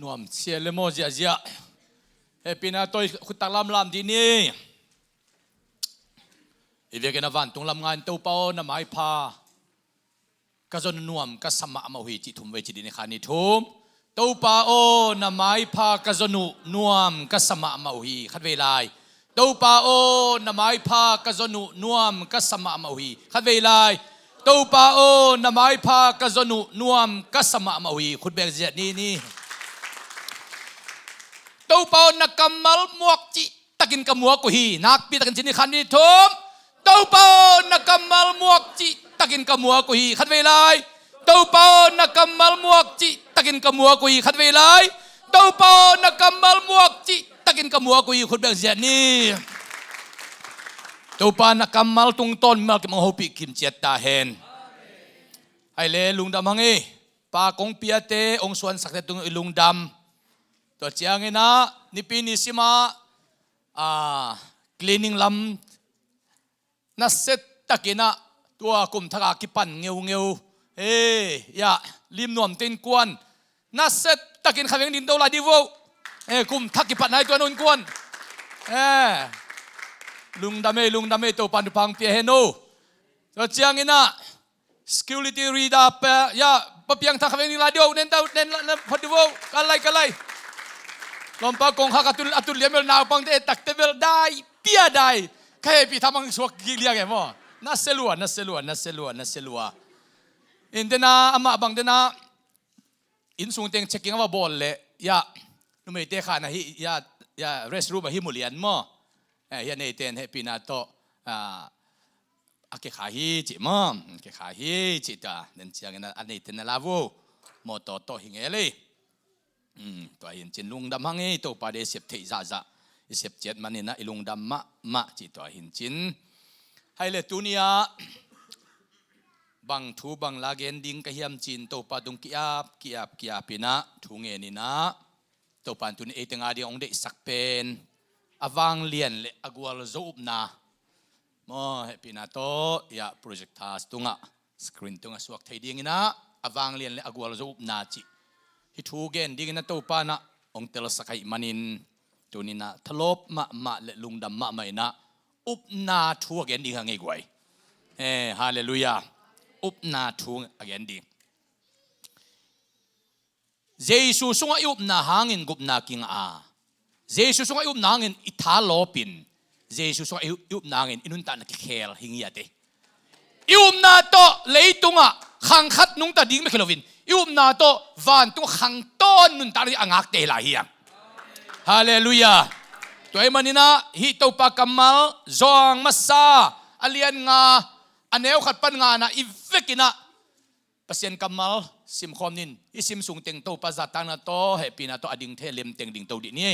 นวมเชียเลโมเจียเจียเฮปินาตัวขุดตักลำที่นี่อีเวกันวันตรงลำงานตัวเป้าน้ำไม้พากระจนนวมกระสมะมาหุยจิทุมเวจิดินขานิทุมตัวเป้าน้ำไม้พากระจนุนวมกระสมะมาหุยขัดเวลาตัวเป้าน้ำไม้พากระจนุนวมกระสมะมาหุยขัดเวลาตัวเป้าน้ำไม้พากระจนุนวมกระสมะมาหุยขุดเบกเจียนี่ตัวเป้านักกำมัลมวกจิตะกินกำมัวกุฮีนักปีตะกินจินิขันนิทุมตัวเป้านักกำมัลมวกจิตะกินกำมัวกุฮีขัดเวลาตัวเป้านักกำมัลมวกจิตะกินกำมัวกุฮีขัดเวลาตัวเป้านักกำมัลมวกจิตะกินกำมัวกุฮีขุดเบกเจียนี่ตัวเป้านักกำมัลตุงต้นมัลกมังโฮปิกิมเจียตาเฮนไอเลลุงดำฮังเอปากงเปียเตองส่วนสักแต่ตุงลุงดำตัวเจียงเงินะนิปินิสิมาcleaning ลำนัสเซตตะกินะตัวกุมทากากิปันเงียวอย่าลิมนวมตินกวนนัสเซตตะกินขมิ้นดินตัวลาดิโวกุมทักกิปันให้ตัวนุนกวนลุงดำเมตัวปันพังเปียเฮโนตัวเจียงเงินะsecurity reader เปียอย่าปะเปียงทักขมิ้นดินลาดิโวเน้นพอดิโวกันไล่ลมปากงฮักตุลเลียมนาวปังเตตักเตเวลได้เปียได้ใครพี่ทำมังสวกกิเลียงไงมั้งนัสเซลัวอินเดน่าอามาบังเดน่าอินสุงเต็งเช็คกิ้งว่าบอลเลยอย่านุ่มเตะขานะฮิอย่าเรสรูมาฮิมุเลียนมั้งอย่าในเต็นให้ปีนาโตอาเกขาฮิจิมั้งเกขาฮิจิตาเดินเชียงนั้นอันนี้เต็นน่าลาวูโมโตโตหิงเอเลยตัวเห็นจินลุงดำฮังเอตัวปาเดเสพเทจ่าเสพเจ็ดมันนี่นะลุงดำมะจิตัวเห็นจินให้เลตุนียบังทูบังลาเกนดิ้งกะเฮียมจินตัวปาดุงกิอาปินะทุงเอนี่นะตัวปันตุนเอตังอาดีองเดสักเป็นอวังเลียนเลอกัวลโซบนาโมเฮปินาโตยาโปรเจกต์ทัสตุงะสกรีนตุงะสวักไทยดิ้งนะอวังเลียนเลอกัวลโซบนาจิฮิทูเกนดิ้งนะตัวปานะองเตลสักไอมันินตัวนี้นะทลบมาเลลุงดำมาไม่นะอุปนาทูเกนดิ้งหางไงกวยฮาเลลูยาอุปนาทูเกนดิ้งเจสุสงอาอุปนาหางอินกุปนากิงเจสุสงอาอุปนาหางอินอิทาโลปินเจสุสงอาอุปนาหางอินอินุนตานักเคลหิงยาเตอุปนาโตเลยตุงขังขัดนุงตาดิ้งไม่เคลวินยุบนาโตวันตุขังต้นนุนตาลีอังอักเตลาเฮียฮาเลลูยาตัวเอมันนี่นะฮิตปากกัมมัลจองมัสซาอเลียนงาอันเอวขัดปันงานะอีเวกินะปัสยันกัมมัลซิมคอมนินอิซิมสุงเต็งโตปัจจัตนาโตเฮปีนาโตอดิงเทเลมเต็งดิงโตดินี่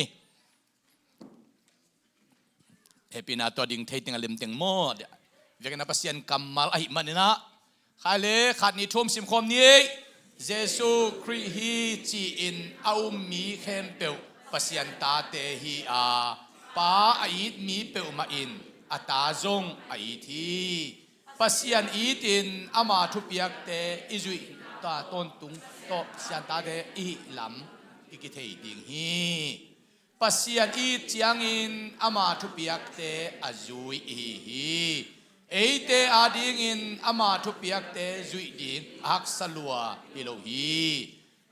เฮปีนาโตอดิงเทเต็งเลมเต็งโมเวกินะปัสยันกัมมัลอหิมันนี่นะขาเลขัดนิทุมซิมคอมนี้เยซูคริสต์ฮีจีอินเอามีเข้มเปลปัสยันตาเตฮีป้าอิดมีเปลมาอินอัตาจงอิทีปัสยันอิดินอามาทุบยักเตอิจุยตาต้นตุงโตปัสยันตาเตอิลำอิกิเทดิงฮีปัสยันอิดจังอินอามาทุบยักเตอจุยฮีเอเตอาดิงอินอามาทุบยักเตจุยดิงอักษลัวฮิโลฮี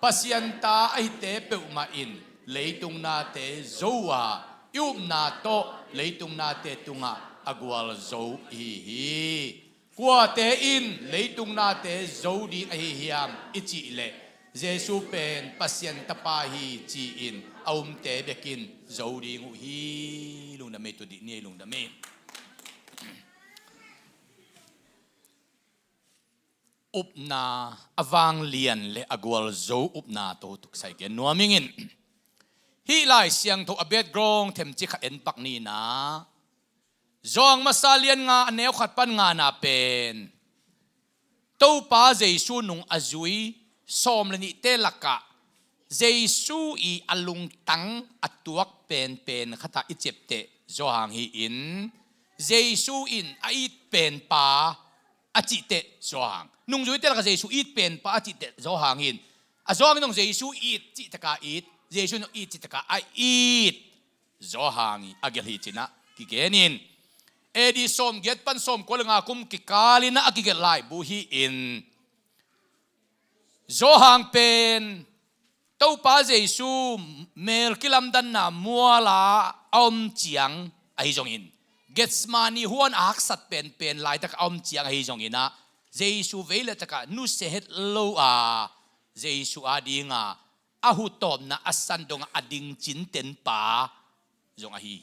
ปัสยันตาไอเตเปอุมาอินเลยตุงนาเตโจวายุบนาโตเลยตุงนาเตตุงะอกัวลโจฮีกัวเตอินเลยตุงนาเตโจดีไอเฮียมอิจิเลเยซูเป็นปัสยันตปาฮีจีอินเอาเตเบกินโจดีงูฮีลุงดำเมตุดินี่ลุงดำเมอุปนาอวังเลียนเลอกัวลโจอุปนาโตตุกใส่เกนนัวมิงินฮีไลเสียงถูกอเบดกรงเทมจิขเอ็นปักนีนะจองมาซาเลียนงาแนวขัดปันงานาเป็นตัวป้าเจสูนุงอจุยสมเลนิเตลักะเจสูอีอลุงตังอัตวกเป็นขัดอิเจ็บเตจอหางฮีอินเจสูอินอิดเป็นป้าอจิเตจอหางนุ่งจุยเตลักะเจสูอิดเป็นป้าอจิเตจอหางอิน อาจองน้องเยซูอีดจิตกาอีด Jesu no eat chitaka I eat zo hangi agel hi china ki genin edi som get pan som ko nga kum ki kalina akigel lai bu hi in zo hang pen tau pa Jesu mel kilam dan na muala om chiang ai jong in Getsmani huan aksat pen lai tak om chiang ai jong ina Jesu vele taka nu sehet lo a Jesu adinga ahu tom na asan dong ading chin ten pa jong a hi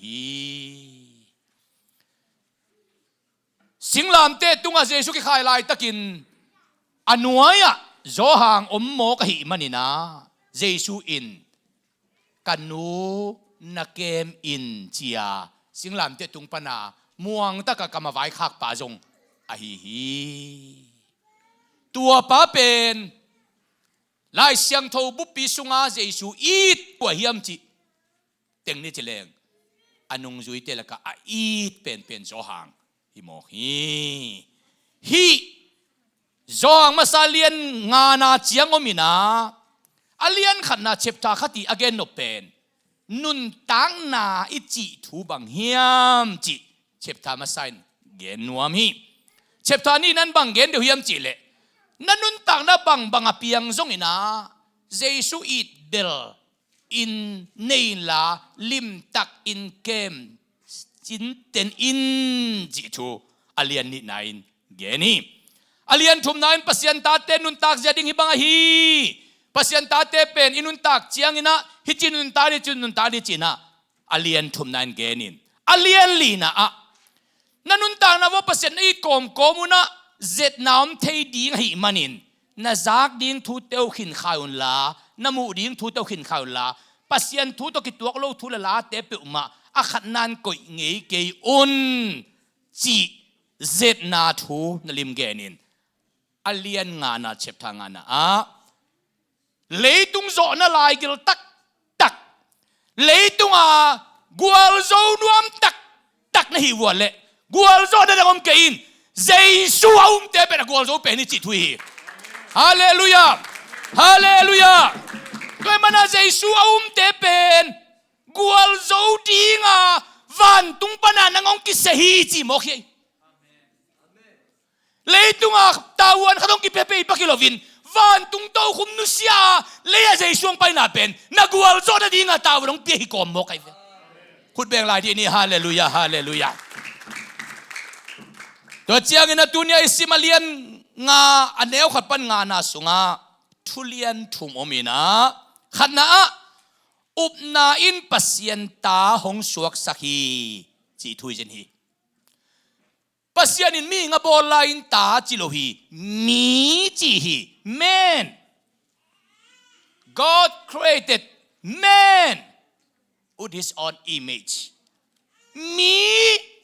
singlam te tunga Jesu ki khai lai takin anuaya zo hang mo ka hi manina Jesu in kanu na kem in chia singlam te tung pana muang taka kamawai khak pa jong a hi tua pa pen lai siang tho bupi sunga Jesu eat kwa hiam chi teng ni cheleng anung zui te laka a eat pen zo hang hi mo hi zo hang masalian nga na chiang omina alian khat na chepta khati again no pen nun tang na ichi thu bang hiam chi chepta masain gen nuam hi chepta ni nan bang gen de hiam chi le nanun tang na bang apiang zong ina Jesu eat bel in nei la lim tak in kem chin ten in ji thu alian ni nain geni alian thum nain pasien ta te nun tak jading hi bang hi pasien ta te pen inun tak chiang ina hi chinun ta ni china alian thum nain genin alian li na a nanun tak na wo pasien i komuna zet naom thei ding hi manin na zak ding thu teu khin khaun la namu ding thu teu khin khaun la pasien thu to ki tuak lo thu la te pe uma a khat nan koi ngei ke un chi zet na thu na lim genin alian nga na chep thanga na a leitung zo na lai gil tak leitung a gwal zo nuam tak na hi wale gwal zo na ngom ke in Jesu te pe na gwal zo pe ni chi thui hallelujah hallelujah koi mana Jesu te pen gwal zo dinga van tung pana nangong ki sahi chi mo khi leitung a tawan khatong ki pepe ipakilovin van tung tau khum nu sia leya Jesu pai na pen na gwal zo na dinga tawong pe hi kom mo kai khut beng lai di ni hallelujah hallelujah to chiang ina tunia isimalian nga aneu khat pan nga na sunga thulian thum omina khatna upna in pasien ta hong suak sakhi chi thui jen hi pasien in mi nga bol line ta chi lo hi mi chi hi man God created man with his own image mi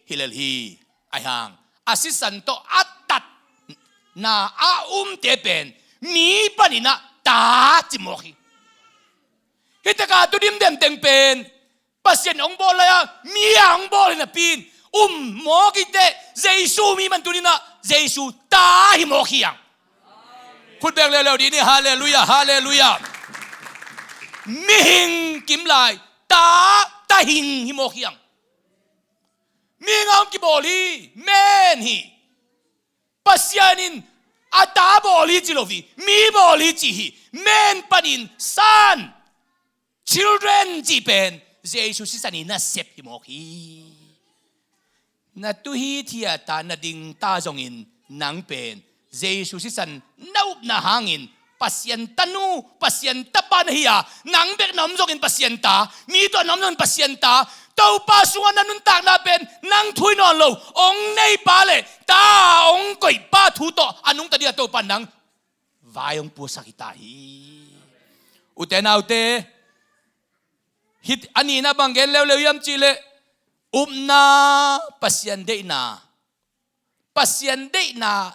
hilal hi ai hang asisan to atat na te pen mi panina ta chimohi hitaka tu dim dem teng pen pasien ong bola ya mi ang bol na pin mo kite Jesu mi man tunina Jesu ta hi mo khiang khut beng le di ni hallelujah hallelujah mi hing kim lai ta hing hi mo khiang mi ngam ki boli men hi pasyanin ata boli chilovi mi boli chi hi men panin san children ji pen Jesu sisani na sep hi mo hi na tu hi thia ta na ding ta jongin nang pen Jesu sisan naup na hangin pasien tanu pasien tapan hiya nang bek nam jongin pasien ta mi to nam non pasien ta tau pa sunga nanun tak na pen nang thui non lo ong nei pa le ta ong koi pa thu to anung ta dia to pa nang vai ong pu sakita hi uten autte hit ani na bangel lew yam chile upna pasien de na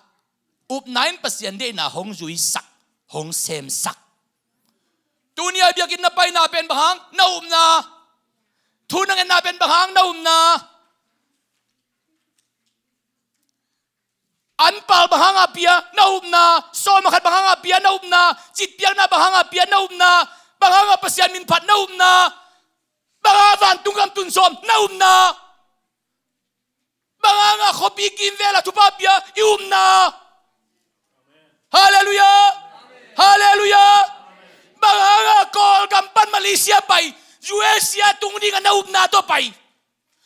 upnain pasien de na hong zui sak hong sem sak tunia biakin na pai na pen bahang na upna tunang na pen bahang na umna anpal bahang apia na umna so makat bahang apia na umna chitpiang na bahang apia na umna banga pasian min phat na na banga van tungam tun som na banga khopi kim vela thupa pia na hallelujah hallelujah banga kol kampan Malaysia pai USA tung ding na to pai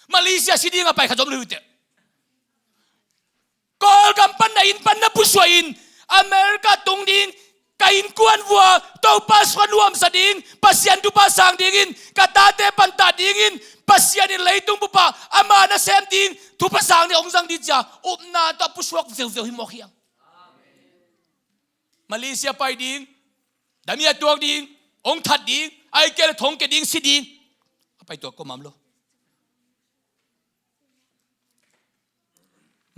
Malaysia siding pai khajom lu te kol kampan na in pan na puswain Amerika tung ding kain kuan vua to pas kanuam sading pasian tu pasang dingin katate panta dingin pasian in leitung pupa ama na sem ding tu pasang ni ong sang di ja na ta puswak vel himok hiang Malaysia pai ding damia tuak ding ong that ding ai kel thong ke ding si ding pai to ko mamlo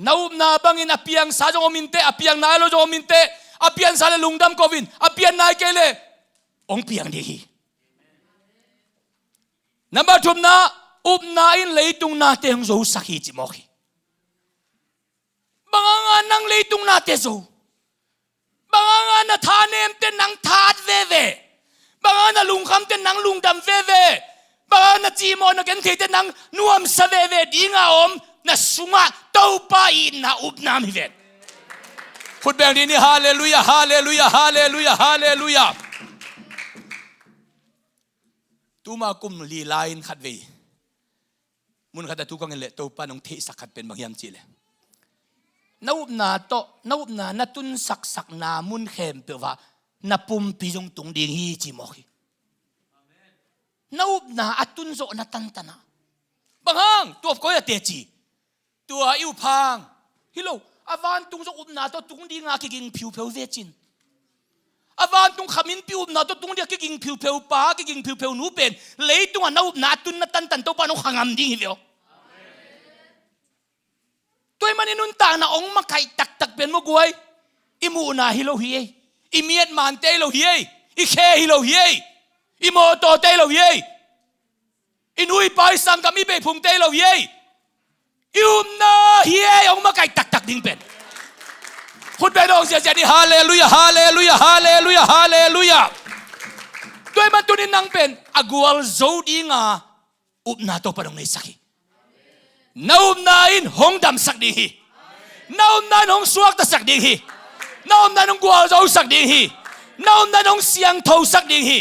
naup na bangin apiang sa jong minte apiang nalo jong minte apian sale lungdam kovin apian nai kele ong piang di number 2 na up na in leitung na te hong zo sakhi chi moki banganga nang leitung na te zo banganga na thanem te nang that ve banganga na lungkham te nang lungdam ve banganga na chi mo na ken the te nang nuam sa ve dinga om na sunga taupa in na up na mi vet Put bang ini hallelujah hallelujah hallelujah hallelujah tu ma kum li lain khat ve mun khat tu kang le to pa nong the sak khat pen bang yam chi le naup na na tun sak na mun khem pe wa na pum pi jong tung ding hi chi mo hi naup na atun zo na tan tana bangang tu ko ya te chi tu a yu phang hilo avan tung zo na to tung di nga ki ging phiu pheu ve chin avan tung khamin pi na to tung dia ki ging phiu pheu pa ki ging phiu pheu nu pen le tung na up na tun na tan tan to pa no khangam ding hi veo toy manin nun ta na ong makai tak pen mo guai imu na hilo hi imiat man te lo hi I khe hilo hi imo to te lo hi inui pai sang kami be phum te lo hi na hi ong makai tak ding pen khut be dong sia di hallelujah hallelujah hallelujah hallelujah toy man tunin nang pen agual zodinga up na to pa dong nei sakhi naum na in hong dam sak ding hi naum na hong suak ta sak ding hi naum na hong gual zo sak ding hi naum na hong siang tho sak ding hi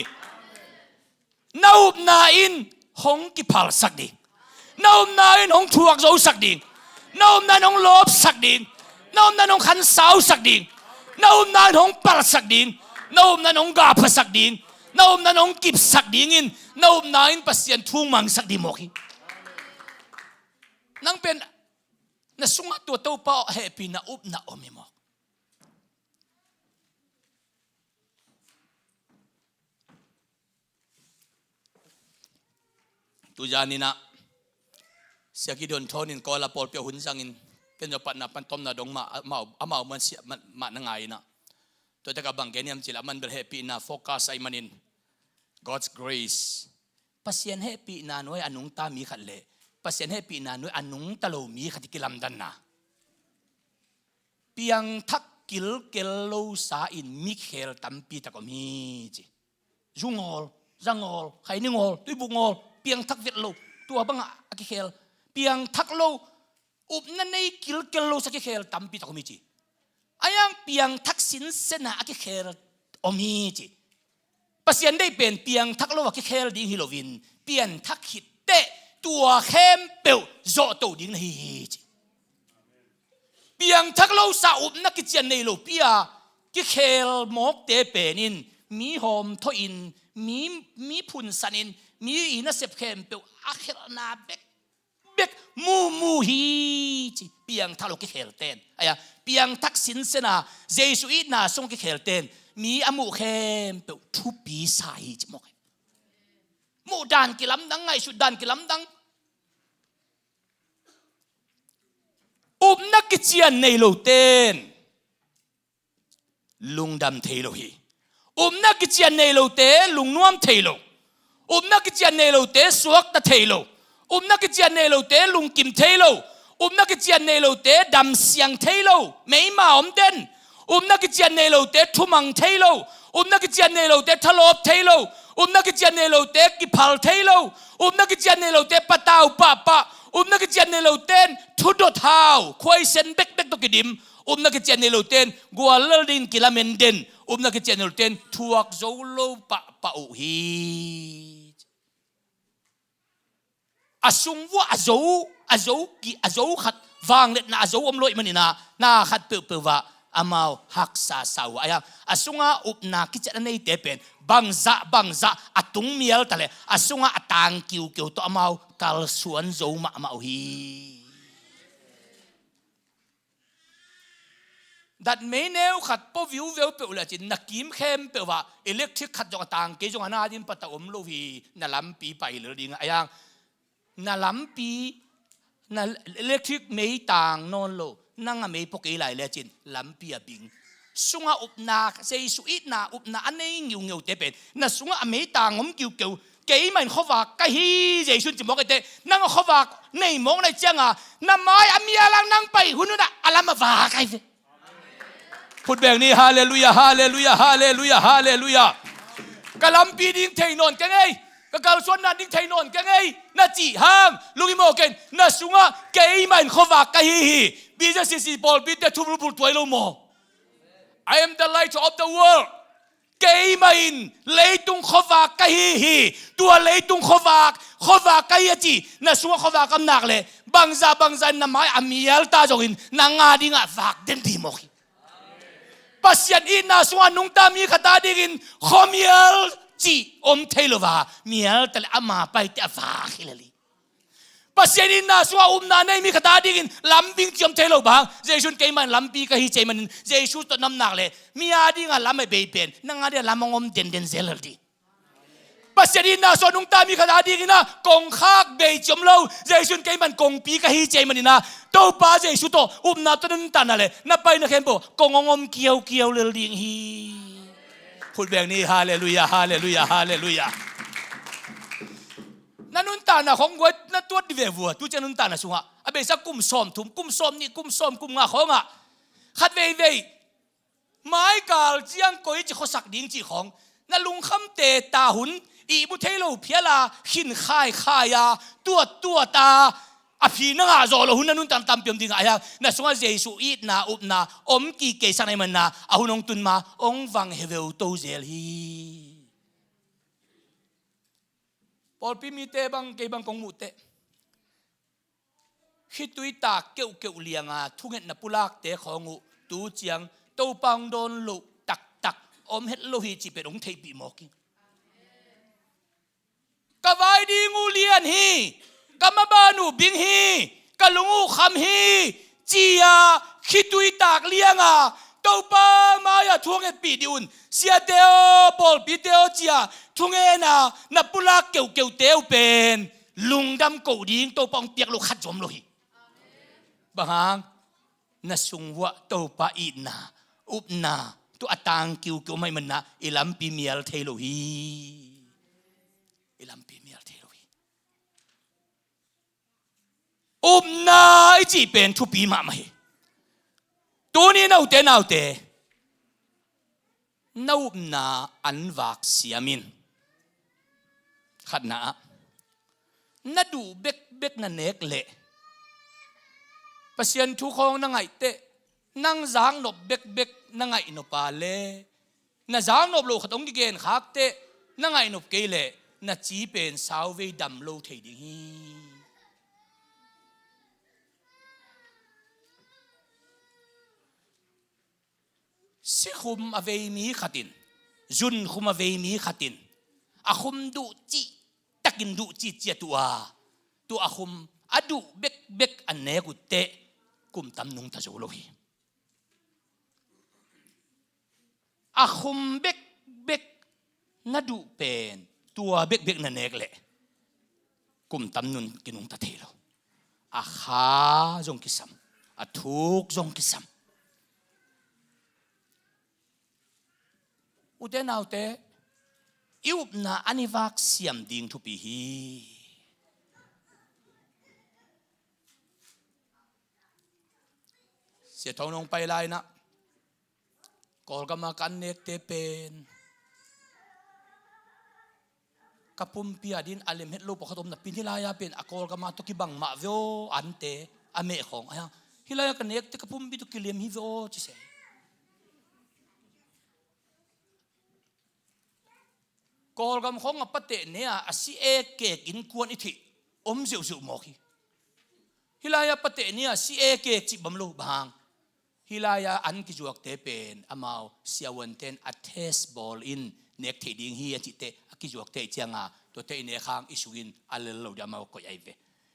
naum na in hong ki phal sak ding naum na in hong thuak zo sak ding naum na hong lop sak ding naum na hong khan sau sak ding naum na hong par sak ding naum na hong ga pha sak ding naum na hong kip sak ding in naum na in pasien thung mang sak di mo ki nang pen na sunga to to pa happy na up na omimo tu jani na siaki don thonin ko la pol pe hun sangin ken pat na pan tom na dong ma man si ma na ngai na to ta ka bang geniam chila man ber happy na focus ai manin God's grace pasien happy na noi anung ta mi khalle pasien happy na noi anung talo mi khati kilam dan na piang thak kil lo sa in mi khel tampi ta ko mi ji jungol zangol khai ni ngol tui bu ngol piang thak vet lo tua bang a ki khel piang thak lo up na nei kil lo sa ki khel tampi ta ko mi ji ayang piang thak sin sena a ki khel o mi ji pasien dei pen piang thak lo ki khel ding hilovin pian thak hit te tua khem peu zo to ding hi ji piang thak lo sa up na ki chen nei lo pia ki khel mok te penin mi hom tho in mi phun sanin mi ina sep khem peu akhir na bek mu hi ji piang thak lo ki khel ten aya piang thak sin sena jesu i na song ki khel ten mi amu khem pe thu pi sai chi mok mu dan ki lam dang ngai su dan ki lam dang nak ki chian nei lo ten lung dam thei lo hi nak ki chian nei lo te lung nuam thei lo nak ki chian nei lo te suak ta thei lo nak ki chian nei lo te lung kim thei lo nak ki chian nei lo te dam siang thei lo mei ma om ten na ki chian nei lo te thumang thei lo na ki chian nei lo te thalop thei lo นักเจียนเนโลเตกิพัลเทโลนักเจียนเนโลเตปะตาวปะปะนักเจียนเนโลเตนทุดเท้าควายเซนเบกตกดิมนักเจียนเนโลเตนกัวลดินกิลาเมนเดนนักเจียนเนโลเตนทวกโซโลปะปะอุฮีอาซุงว่าอาโจกีอาโจขัดวางเล็ดนาอาโจอมลอยมันนี่นาขัดเปื่อว่าอามาวหักษาสาวayang asunga upna kicha nei te pen bangza atung miel tale asunga atang kiu to amaw kal suan zo ma hi dat me neu khat po view vel pe ula chin nakim khem pe wa electric khat jong atang ke jong ana din pata om lo hi na lam pi pai le ding ayang na lam pi na electric mei tang non lo nang amei pokei lai le chin lampia bing sunga upna sei suit na upna anei ngiu te pen na sunga amei tangom kiu kiu kei man khowa ka hi jesun chi mok te nang khowa nei mong nei changa na mai amia lang nang pai hununa alama wa kai ve phut beng ni hallelujah hallelujah hallelujah hallelujah kalampi ding thei non ke ngei ka kal suan na ding thei non ke ngei na chi hang lungi mo ken na sunga kei man khowa ka hi Jesus is Paul bit the trouble toilo mo I am the light of the world kei main leitung khowa ka hi tua leitung khowa ka chi na sunga khowa kam nak le bangza na mai amial ta jongin na nga dinga fak den di mo pasyan in na sunga nung ta mi khata dingin khomial chi om thailowa mial tal ama pai ta fa khilali pasyanin na suwa na nei mi khata dingin lambing chiam thelo bang jesun keiman lampi ka hi cheiman jesus to nam nak le mi adi nga lamai be pen nanga de lamangom den zelalti pasyanin na so nung ta mi khata dingin na kong khak be chiam lo jesun keiman kong pi ka hi cheiman na to pa jesus to na to nun tan le na pai na kempo kongongom kiau lel ding hi phut beng ni hallelujah hallelujah hallelujah nanun ta na khong wat na tuat di ve vua tu chanun ta na sunga abe sa kum som ni kum nga khonga khat ve mai kal chiang koi chi khosak ding chi khong na lung kham te ta hun i bu thelo phiala khin khai ya tua ta a phi na nga zo lo hun nanun tam piam ding aya na sunga jesu i na up na om ki ke sanai man na a hunong tun ma ong wang heveu to zel hi Paul pi mi te bang ke bang kong mu te hitui ta keu lianga thunget na pulak te khongu tu chiang to pang don lu tak om het lo hi chi pe ong thei pi moki ka vai di ngu lian hi ka ma ba nu bing hi ka lungu kham hi chia hitui tak lianga to pa ma ya thunget pi diun sia teo Paul pi teo chia thunge na pulak keu teu pen lungdam ko ding to pong piak lo khat jom lo hi bahang na sungwa to pa ina upna tu atang kiu mai man na ilam pi mial thelo hi upna I chi pen thu pi ma mai tu ni nau te nau na an wak siamin khát na đủ bek na nek le pasien thu khong na ngai te nang giang nop bek na ngai no pa le na giang nop lo khatong gi gen khak te na ngai nop ke le na chi pen saw ve dam lo thei ding hi si khum ave mi khatin jun khum ave mi khatin a khum du chi takin du chi chia tu a khum adu bek an ne ku te kum tam nung ta zo lo hi a khum bek na du pen tua bek na nek le kum tam nun kinung ta thelo a kha jong kisam a thuk jong kisam uten autte iup na anivak siam ding thu pi hi sia thong nong pai lai na kol gama kan nek te pen กระปุ่มเปียดินอเลมเฮดลูปขตมนับปินฮิลายาเป็นอกอลกามาตุกิบังมาเวออันเตอเมของอ่ะฮิลายากันเนกตะกระปุ่มบิตุกิเลมฮิเวอจิเซกอลกามของอปเตเนี่ยอาศัยเอเกกินกวนอิธิอมเสียวๆหมอกีฮิลายาปเตเนี่ยอาศัยเอเกจิบัมลูบางฮิลายาอันกิจวักเตเป็นอามาวเสียวันเทนอัเทสบอลอินเนกที่ดิ้งฮีอันจิเตกิจวักเตเจียงตัวเตอินเนค้างอิสุกินอัลเลลูยามาวก็ยัยเว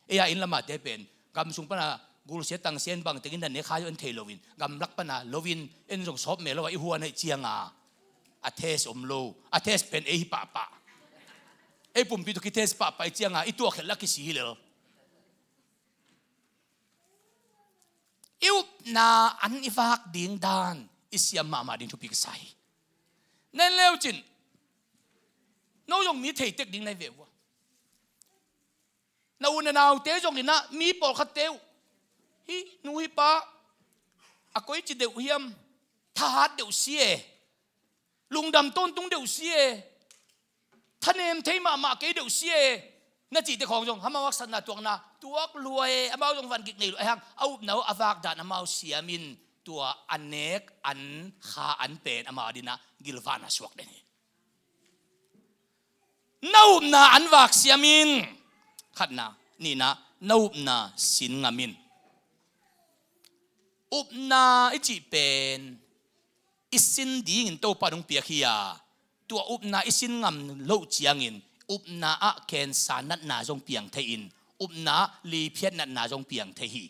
เอียอินละมาเตเป็นกำสุงปนะกูเสียตังเสียนบางแต่กินดันเนค้าอยู่อันเทโลวินกำรักปนะโลวินเอ็นส่งสอบเมลว่าอิหัวในเจียงอาเทสอมโลอาเทสเป็นเอฮิปะปะเอปุ่มปิตุกิเทสปะไปเจียงอีตัวเขลักกิสีเลอิวนาอันอิฟักดิ่งดานอิสยามมาดิ่งทุปิกไซนั่นเลวจินน้องยงมีเทเต็กดิ่งในเววนาอุนนาวเตจงอินะมีปอลขัดเตวฮินูฮิปะอากอยจิเดวเฮียมทหารเดวเสียลุงดำต้นตุงเดวเสียท่านเอ็มเทมาเกยเดวเสียนั่นจีเตของจงฮามาวักษณะตัวรวยอามาจงฟันกิกนี่ไอ้ฮังเอาหนาวอาวากดานอามาเสียมินตัวอันเนกอันขาอันเป็นอามาดินะกิลวานาสวกเดนี่นาวนาอันวักเสียมินขัดนะนี่นะนาวนาสินงามินอุบนาอิจิเป็นอิสินดีงินโตปาดงเปียขียตัวอุบนาอิสินงามโลจียงินอุบนาอะเคนสานัดนาจงเปียงเทอินอุบนาลีเพียนัดนาจงเปียงเทฮี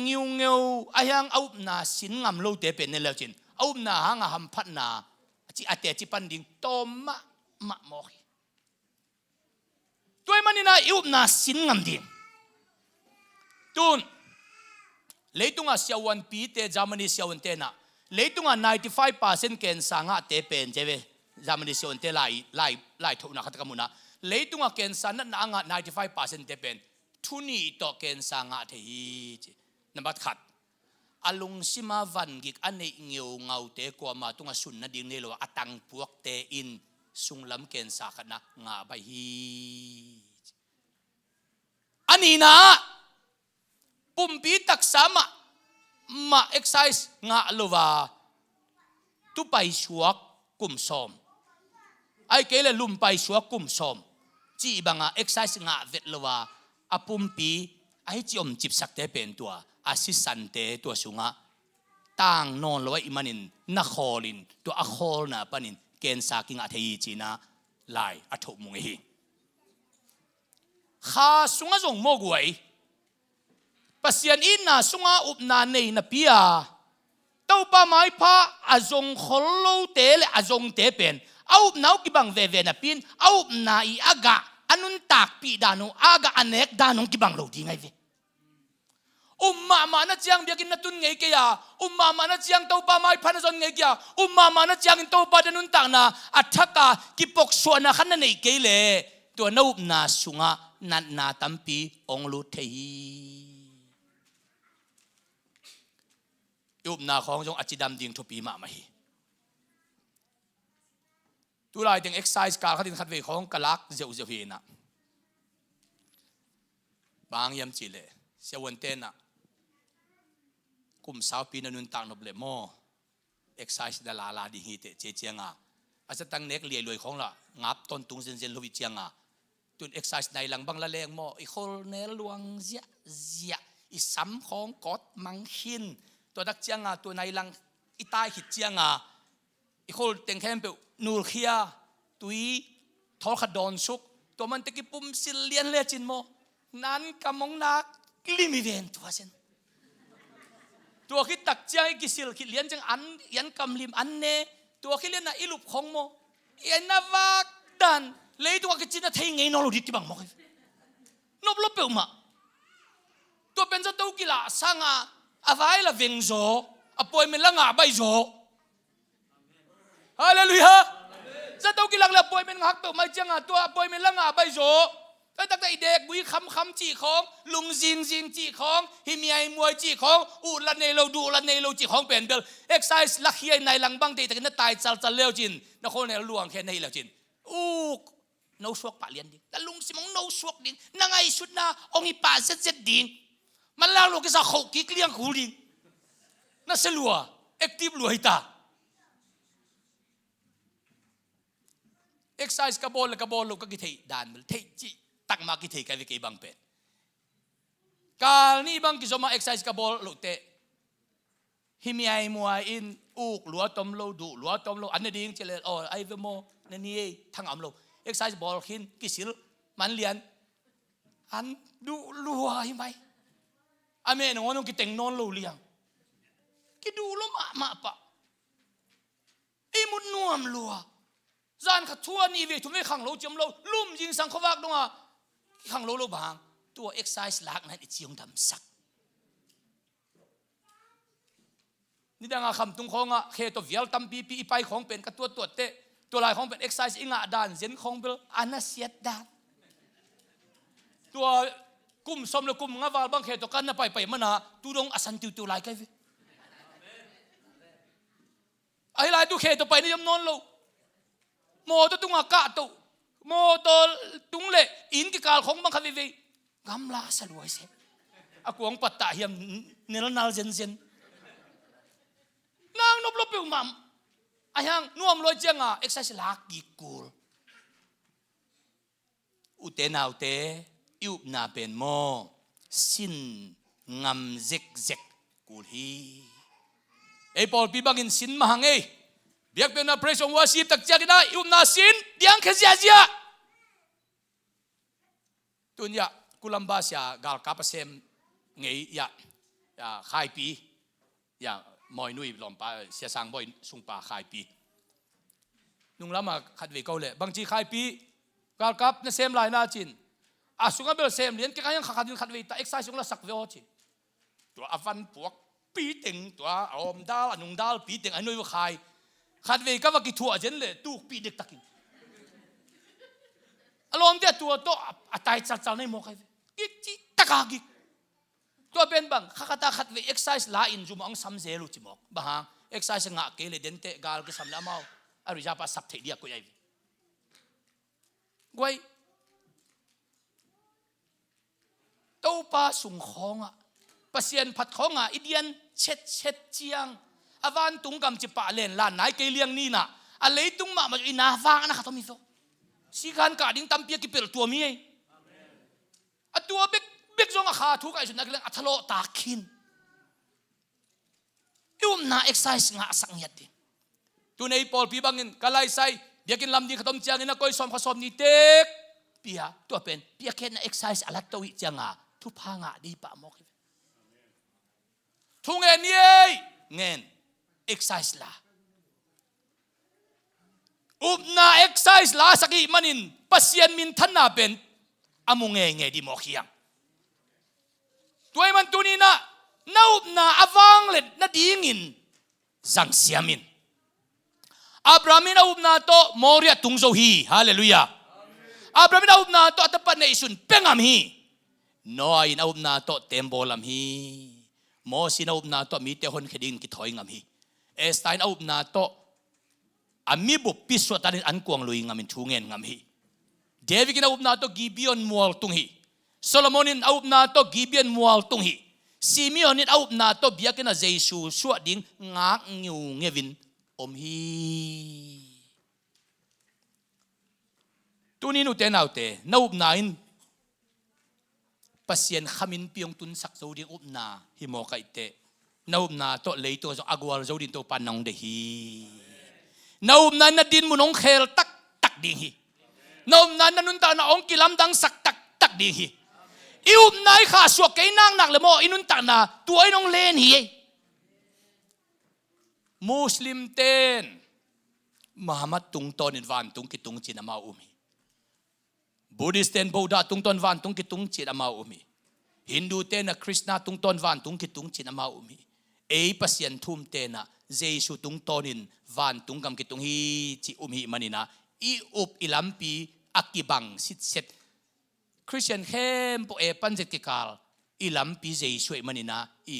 งิวเงวอายังอุบนาสินงามโลเตเป็นในเลวจินอุบนาหางหัมพัดนาจิอาเตจิปันดิงโตมะโมฮีตัวมันนี่นะอุบนาสินงามดิงตุนเลยตุงอาเสียวันปีเตจามันนี่เสียวันเตนะเลยตุงอา95%เกณฑ์สังหะเตเป็นเจเวจามันนี่เสียวันเตไล่ทุกนักขัดกมุนะเลยตุงอาเกณฑ์สังนั้นอ่ะ95%เตเป็นทุนีต่อเกณฑ์สังหะเทีนับขัดอลุงซิมาวันกิกอันนี้เงียวเงาเตกว่ามาตุงอาสุนนัดดิ่งนี่เลยว่าตังพวกเตอินสุงลำเกณฑ์สังนะงาใบฮีอันนี้นะปุ่มปีตักสามมาเอ็กไซส์งาลวาตุไปชัวกุมซอมไอ้เกลลุมไปชัวกุมซอมจีบังเอ็กไซส์งาเวทลวาอปุ่มปีไอ้จิอมจิบสักเตเป็นตัวอาศิสันเตตัวสุงะต่างนอนลอยอิมันินนักฮอลินตัวอัคฮอลนะปนินเกณฑ์สักิงอัธยีจีนะลายอัฐมุงฮีข้าสุงะจงโมกวยปัสยันอินนาสุงาอุบนาเนนปียาเต้าป้าไม้พาอาจงขลโลเตเลอาจงเตเป็นเอาอุบนาวกิบังเวเวนับปินเอาอุบนาอีอากาอันนุนตักปีดานุอากาอันเนกดานุกิบังโลดีไงเวมานะจียงเบียกินนัตุนไงเกียมานะจียงเต้าป้าไม้พันจนไงเกียมานะจียงเต้าป้าดานุนตักนะอัฐกากิปกส่วนนะขันนั่นไงเกเลตัวนาอุบนาสุงานันนาตัมปีองลุเทฮีอุบนาของจงอจิดำดิ่งทุปีมาไม่ตัวลายถึงเอ็กไซส์การขัดดินขัดเวของกลักเจ้าเฮีนะบางยามจีเลเสวันเตนะกุมสาวปีนันตังนบเลโมเอ็กไซส์ดาลาดิฮิเตเจเจียงอาจจะตั้งเน็กเลียรวยของละงับต้นตุงเซนลวิเจียงตุนเอ็กไซส์ในหลังบังละเลงโมอีโคเนลวงเจียอีซ้ำของกอดมังคินตัวดักเจียงตัวในหลังอีตายหิดเจียงอีโคเต็งแคมเปนูเคียตุยทอลขดอนสุกตัวมันตะกี้ปุ่มสิเลียนเลจินโมนั้นกำมงนักลิมิเวนตัวเซนตัวคิดตักเจียงกิสิลคิดเลียนจังอันยันกำลิมอันเนตัวคิดเลียนน่ะอิลุบของโมยันนาวากดันเลยตัวกิจิน่ะเทงไงนอลุดิที่บังโมนบลบเปลมาตัวเป็นจะตัวกิลาสังอาวายละเวงโซอป่วยมันละงาใบโซฮาเลลูยาจะต้องกินหลังละป่วยมันหักตัวไม่จังตัวป่วยมันละงาใบโซแต่ตั้งแต่เด็กบุยคำจีของลุงจิงจีของฮิมีไอมวยจีของอูละเนโลดูละเนโลจีของเป็นเบลเอ็กไซส์ลักเฮียในหลังบังเตแต่กันตายจัลเลี้ยวจินนักคนในหลวงแค่ในแล้วจิน no suak pa lian ding talung simong no suak ding nangai sut na ong ipa set ding malang lo kisa khau ki kliang kuling na selua active lu hita exercise ka bol lo ka githei dan mel thei chi tak ma ki thei ka vi ke bang pe kal ni bang ki soma exercise ka bol lo te himi ai mua in lua tom lo an ding chele ai ve mo na ni thang am lo exercise ball khin kisil man lian an du lua hi mai ame no ngon ki teng non lo liang ki du lo ma pa imun nuam lua zan kha thua ni ve thu ve khang lo chim lo lum jing sang khawak donga khang lo bang tua exercise lak na i chiong dam sak ni danga kham tung khonga khe to vial tam pi pai khong pen ka tua teตัวลายของเป็น exercise อิงาดานเซนของเป็นอนาเซียดดานตัวกุมสมและกุมงาวาลบางเขตตัวกันนะไปมันนะตัวดงอสันติวตัวลายกันไอ้ลายตัวเขตตัวไปนี่ยำนอนโลโมตัวตุงอากาศตัวโมตัวตุงเละอินกิกาลของบางคดีวีกำลาสลวยเสอากวงปัตตาเฮียมเนรนาลเซนนางนบลบปิวมัมไอ้ยังนุ่มลอยเจียงเอ็กซ์ไซส์ลักกีกูลอุเตนาอุเตอิบนาเป็นโมสินงำเซ็กกูลีไอ้พอลปีบังอินสินมาหังเบียกเป็นนับเพรสองวาสีตักเจียกันได้อิบนาสินเดียงแค่เจียตุนยากุลัมบาสยากาลกาปเซมเงียขายปีมอยนุยลมปาเสียสังบ่อยสุงปาขายปีนุ่งละมาขัดเวกเอาเลยบางทีขายปีกาลกับนั่นเซมลายน่าจินสุงเบลเซมเลี้ยนก็ยังขัดเวตาเอ็กไซส์สุงละสักเวอจิตัวอฟันพวกปีเต็งตัวอมดาลนุ่งดาลปีเต็งไอ้นุยว่าขายขัดเวก็ว่ากิถั่วเจนเลยตู้ปีเด็กตะกินอารมณ์เดียตัวโตตายจัดในหมอกไอ้กิจิตะกากิตัวเป็นบังข้าตาขัดเวเอ็กไซส์ลาอินจุมองซ้ำเซลุจิมอกบางเอ็กไซส์งะเกลเดนเตกาลก็ซ้ำละเมาอริยาปัสสับเทียกุยไว้ตัวปลาสุงของปัสเซียนผัดของอิเดียนเช็ดเจียงอวันตุงกำจิปะเล่นลานไหนเกลียงนี่นะอะไรตุงมาอินาฟังนะข้าต้องมีโฟสิการกาดิ้งตั้มเปียกิเปิลตัวมีตัวเบกจงอาขาทุกไอ้สุนัขเลี้ยงอัทโลตาคินน่าเอ็กไซส์งะสังยัดดิตัวในพอลปีบังอินกะไลไซเบียกินลำดีขตมเจียงอินะก้อยสอมขสอมนี่เต็กเปียตัวเป็นเปียเคนน่าเอ็กไซส์อะไรตัววิจังทุพางดีปะมอกทุ่งเงินเงินเอ็กไซส์ละน่าเอ็กไซส์ละสักอีมันินปัสเซียนมินทันน่าเป็นอามุงเงดีมอกยังตัวมันตัวนี้น่าอวังเล็ดน่าดีงินจังเสียมินอับรามินอุบนาโตมอริยตุงโซฮีฮาเลลูยาอับรามินอุบนาโตอัตปันเนสุนเพ่งามฮีโนอาอินอุบนาโตเต็มโบลามฮีโมสินอุบนาโตมีเตหอนขดินกิถอยงามฮีเอสไตน์อุบนาโตอามีบุปิสวตันอันกวงลุยงามินทูเงินงามฮีเดวิกินอุบนาโตกิบิออนมัวตุงฮีโซโลมอนินอุบนาโตกิบิออนมัวตุงฮีซิมิออนินอุบนาโตเบียกินเจซูสวดดิ้งงักงิวเงวินอมฮีตัวนี้นุเตนเอาเตน่าอุบนาอินปัสเซียนขมินเปียงตุนสักโจดิอุบนาฮิโมกัยเตน่าอุบนาโตเลยตัวอากวาลโจดินตัวปานนองเดฮีน่าอุบนานาดินมุนองเคลตักดิ้งฮีน่าอุบนานุนตานาองกิลัมดังสักตักดิ้งฮีอิอุบนาข้าสวกไก่นางนักเลยโมอินุนตานาตัวไอ้น้องเลนฮีมุสลิมเต้นมหามัดตุงตอนินวันตุงกิตุงจีนามาอุมีบุดิสเต้นบูดาตุงตอนวันตุงกิตุงจีนามาอุมีฮินดูเต้นคริสต์นาตุงตอนวันตุงกิตุงจีนามาอุมีปัสยันทุมเต้นเจสุตุงตอนินวันตุงกำกิตุงฮีจีอุมีมันินะอุบอิลัมปีอักกิบังสิทเซตคริสเตียนเข้มปปันเจติกาลอิลัมปีเจสุมันินะ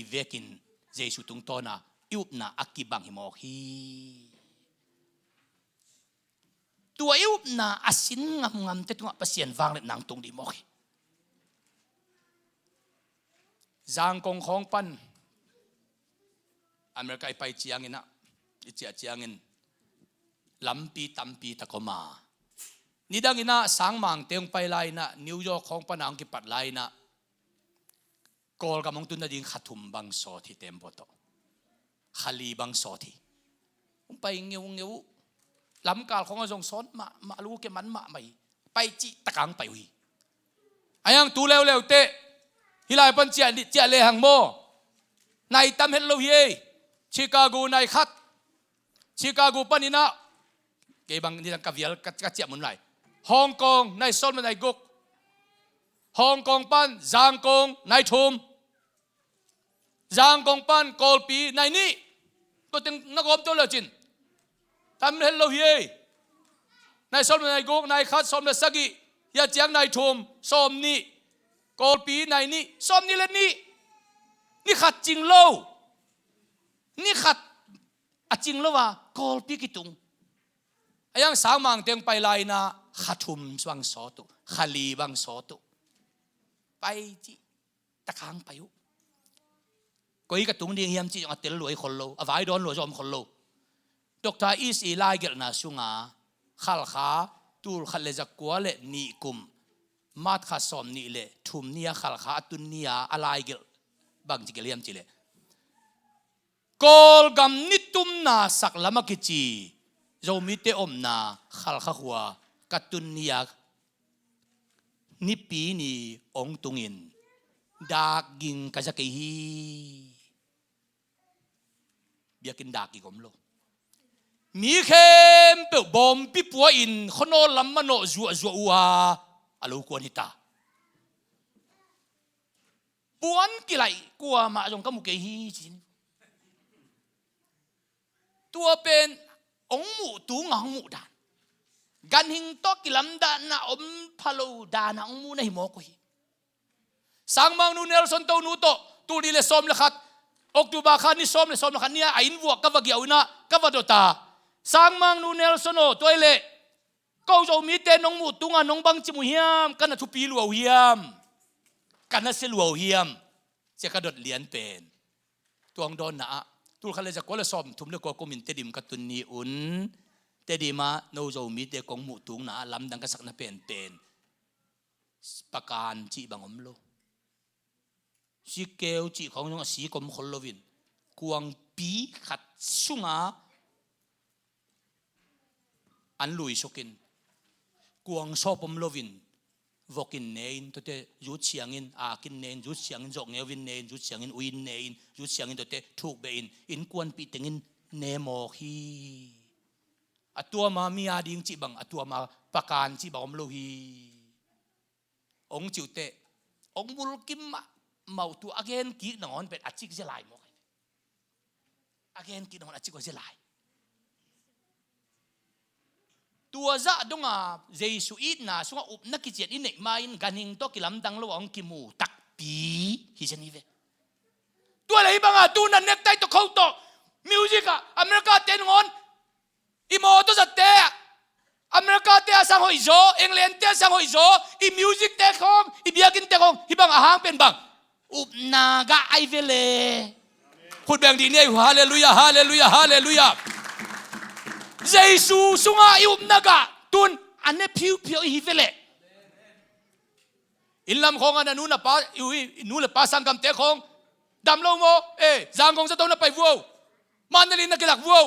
เวกินเจสุตุงตอนะอุบนาอักกิบังหิมอกฮี ตัวอิวน่าอาศินงามเตตุงปัสยันวางเล็นางตรงดีมอกจางกงของปันอเมริกาไปเจียงอินะอิเจียงอินลำปีตัมปีตะกมานี่ดังอินะสังมังเตียงไปไลนะนิวยอร์กของปันอังกิปัดไลนะกอลกำมงตุนน่ะดิ้งขัดทุมบังโซที่เต็มปอตขลีบังโซที่ไปเงี้ยวลำกาลของอาจงซ้อนมาลูกแกมันมาไม่ไปจิตะกังไปหุยไอ้ยังตูเร็วเตะฮิลายปันเจียเลหังโมนายตั้มเฮลโลเยชิคาโกนายขัดชิคาโกปันนี่นะเก็บังนี่ตั้งกบเวียลกัดเจียมุนไรฮ่องกงนายซ้อนนายกุกฮ่องกงปันจางกงนายทุมจางกงปันกอลปีนายนี่ตัวตึงนักอมตัวเลยจินตั้มเฮลโลเยนายซ้อนนายกุกนายขัดซ้อนนายสกิยาเจียงนายทุมซ้อมนี่กอลปีนายนี่ซ้อมนี่และนี่ขัดจริงโลนี่ขัดจริงแล้วว่ากอลปีกิตุงไอ้ยังสางมังเตียงไปไลนะขัดทุมสว่างโสตุขลีบังโสตุไปจีตะคางไปยุก็อีกตุงเดียงเฮียมจีจงอัตเตลรวยคนโลอวายดอนรวยจอมคนโลดอกทาอีสีไลเกลนาสุงาขัลขาตูลขัดเลจักกัวเลนีกุมมาดขัดสอมนี่เลทุมเนียขัลขาตุนเนียอะไรเกลบางจีเกลียมจีเลกอลกำนิตุมนาสักละมักจีโจมิเตอมนาขัลขาหัวกัตุนเนียนิปีนีองตุงินดากิงกะจักฮีเบียกินดากิกอมโลมีเข้มเปบอมปิปัวอินขโนลำมันโนจัวอัวอลูกวนฮิตาปวนกิไลกัวมาจงกมุกฮีจินตัวเป็นองหมูตูงองหมูดานกันหิงตอกิลำดานะอมพะโลดานะองมูนะหิมอกฮีสังมังนูเนลสันโตนูโตตูดีเลสอมเลขัดออกตูบาคานิสอมเลสอมเลขัดเนี่ยอินวัวกะวะเกียวนะกะวะโดตาสังมังนูเนลสันโอตัวเล่ก็จะมีเตนองมูตุงานองบังจิมุเฮียมกันนะทุปีลัวเฮียมกันนะเซลัวเฮียมเจ้ากระโดดเลียนเป็นตัวองดอนนะตูขันเลยจะก็เลยสอมทุ่มเลยก็มินเตดิมกัตุนนีอุนเตดิมาโนจะมีเตกองมูตุงนะลำดังกษักนะเป็นประการจีบังอมโลสีเกลจีของน้องสีกรมคนลวินกวางปีขัดสุงาอันลุยสกินกวางชอบอมลวินวกินเนนตัวเตยุดเชียงอินอากินเนนยุดเชียงอินจอกเนวินเนนยุดเชียงอินอุยนเนนยุดเชียงอินตัวเตถูกเบอินกวนปีเต็งอินเนโมฮีอัตัวมามีอาดิงจีบังอัตัวมาประการจีบังอมโลฮีองจิวเตองบุลกิมมาตัวอาเกนกีนอนเป็นอาชิกเจลายมอกอาเกนกีนอนอาชิกเจลายตัวจะดงอาเจสุอินาสุงอุปนักกิจอินเนมาอินกันหิงโตกิลำดังระหว่างกิมูตักปีฮิจันนี่เวตัวอะไรบ้างอะตัวนั้นเน็กไตตัวเขาโตมิวสิกอะอเมริกาเต้นงอนอิโมตัวจะเตะอเมริกาเตะสังหอยโจอังกฤษเตะสังหอยโจอิมิวสิกเตะของอิเบียกินเตะของฮิบังอาหางเป็นบังอุปนากาไอเวเลพูดแบบนี้เนี่ยฮาเลลูยาฮาเลลูยาฮาเลลูยาเยซูสุงาอุปนากาตุนอันนี้ผิวฮิเวเลอินลำของอันนู้นน่ะป้านู้นเลยป้าสังกัมเตะของดำลงโมจางของจะต้องน่ะไปวัวมันนี่นักกีฬาวัว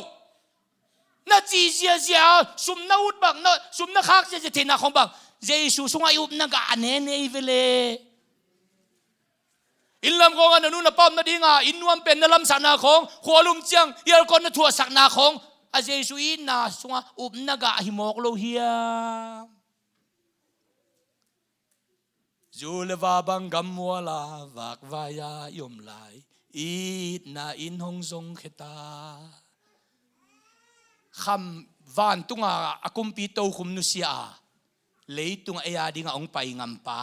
น่าจีเจียสุมน่าอุดบังน่าสุมน่าคักจะเทน่าของบังเยซูสุงาอุปนากาอันนี้ฮิเวเลอินลำของอันนู้นน่ะป้อมนาดีงาอินนวมเป็นนลำสักนาของหัวลุมเจียงเยลคนน่ะถั่วสักนาของอาเจสุอินนาสุงาอุบนากาหิมอกโลเฮียจูเลวาบังกัมวัวลาวักวายายมลายอีดนาอินหงซงเขตาคำวันตุงอากุมปีโตคุมนุเซียเลยตุงเอียดิงาองไปงำปา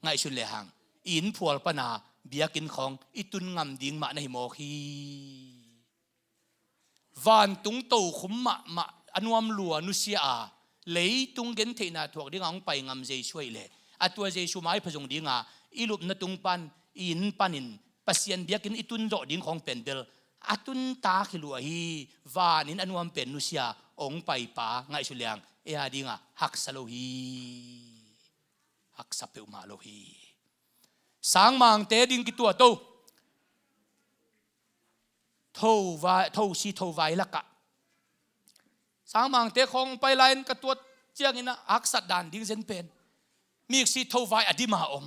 ไงชุนเลหังอินผัวปนาเบียกินของอิตุนงำดิ่งมาในโมกีวันตุงโตขุมมา อนุมลัวนุเสียเลยตุงเกนเทน่าถวกดิ้งองไปงำเจช่วยเลยอัตัวเจชูไม้พจงดิ้งอีลุบนตุงปันอินปันินปัสยันเบียกินอิตุนโดดิ้งของเป็นเดลอัตุนตาขิลัวฮีวานินอนุมเป็นนุเสียองไปป่าไงสุเลียงดิ้งหักสโลฮีหักสับเปอมาโลฮีสังมังเตดิ้งกิตัวโตทสีทวายละกะสังมังเตคงไปไลน์กตัวเจียงอินะอักษรดันดิ้งเซนเป็นมีสีทวายอดีมาอม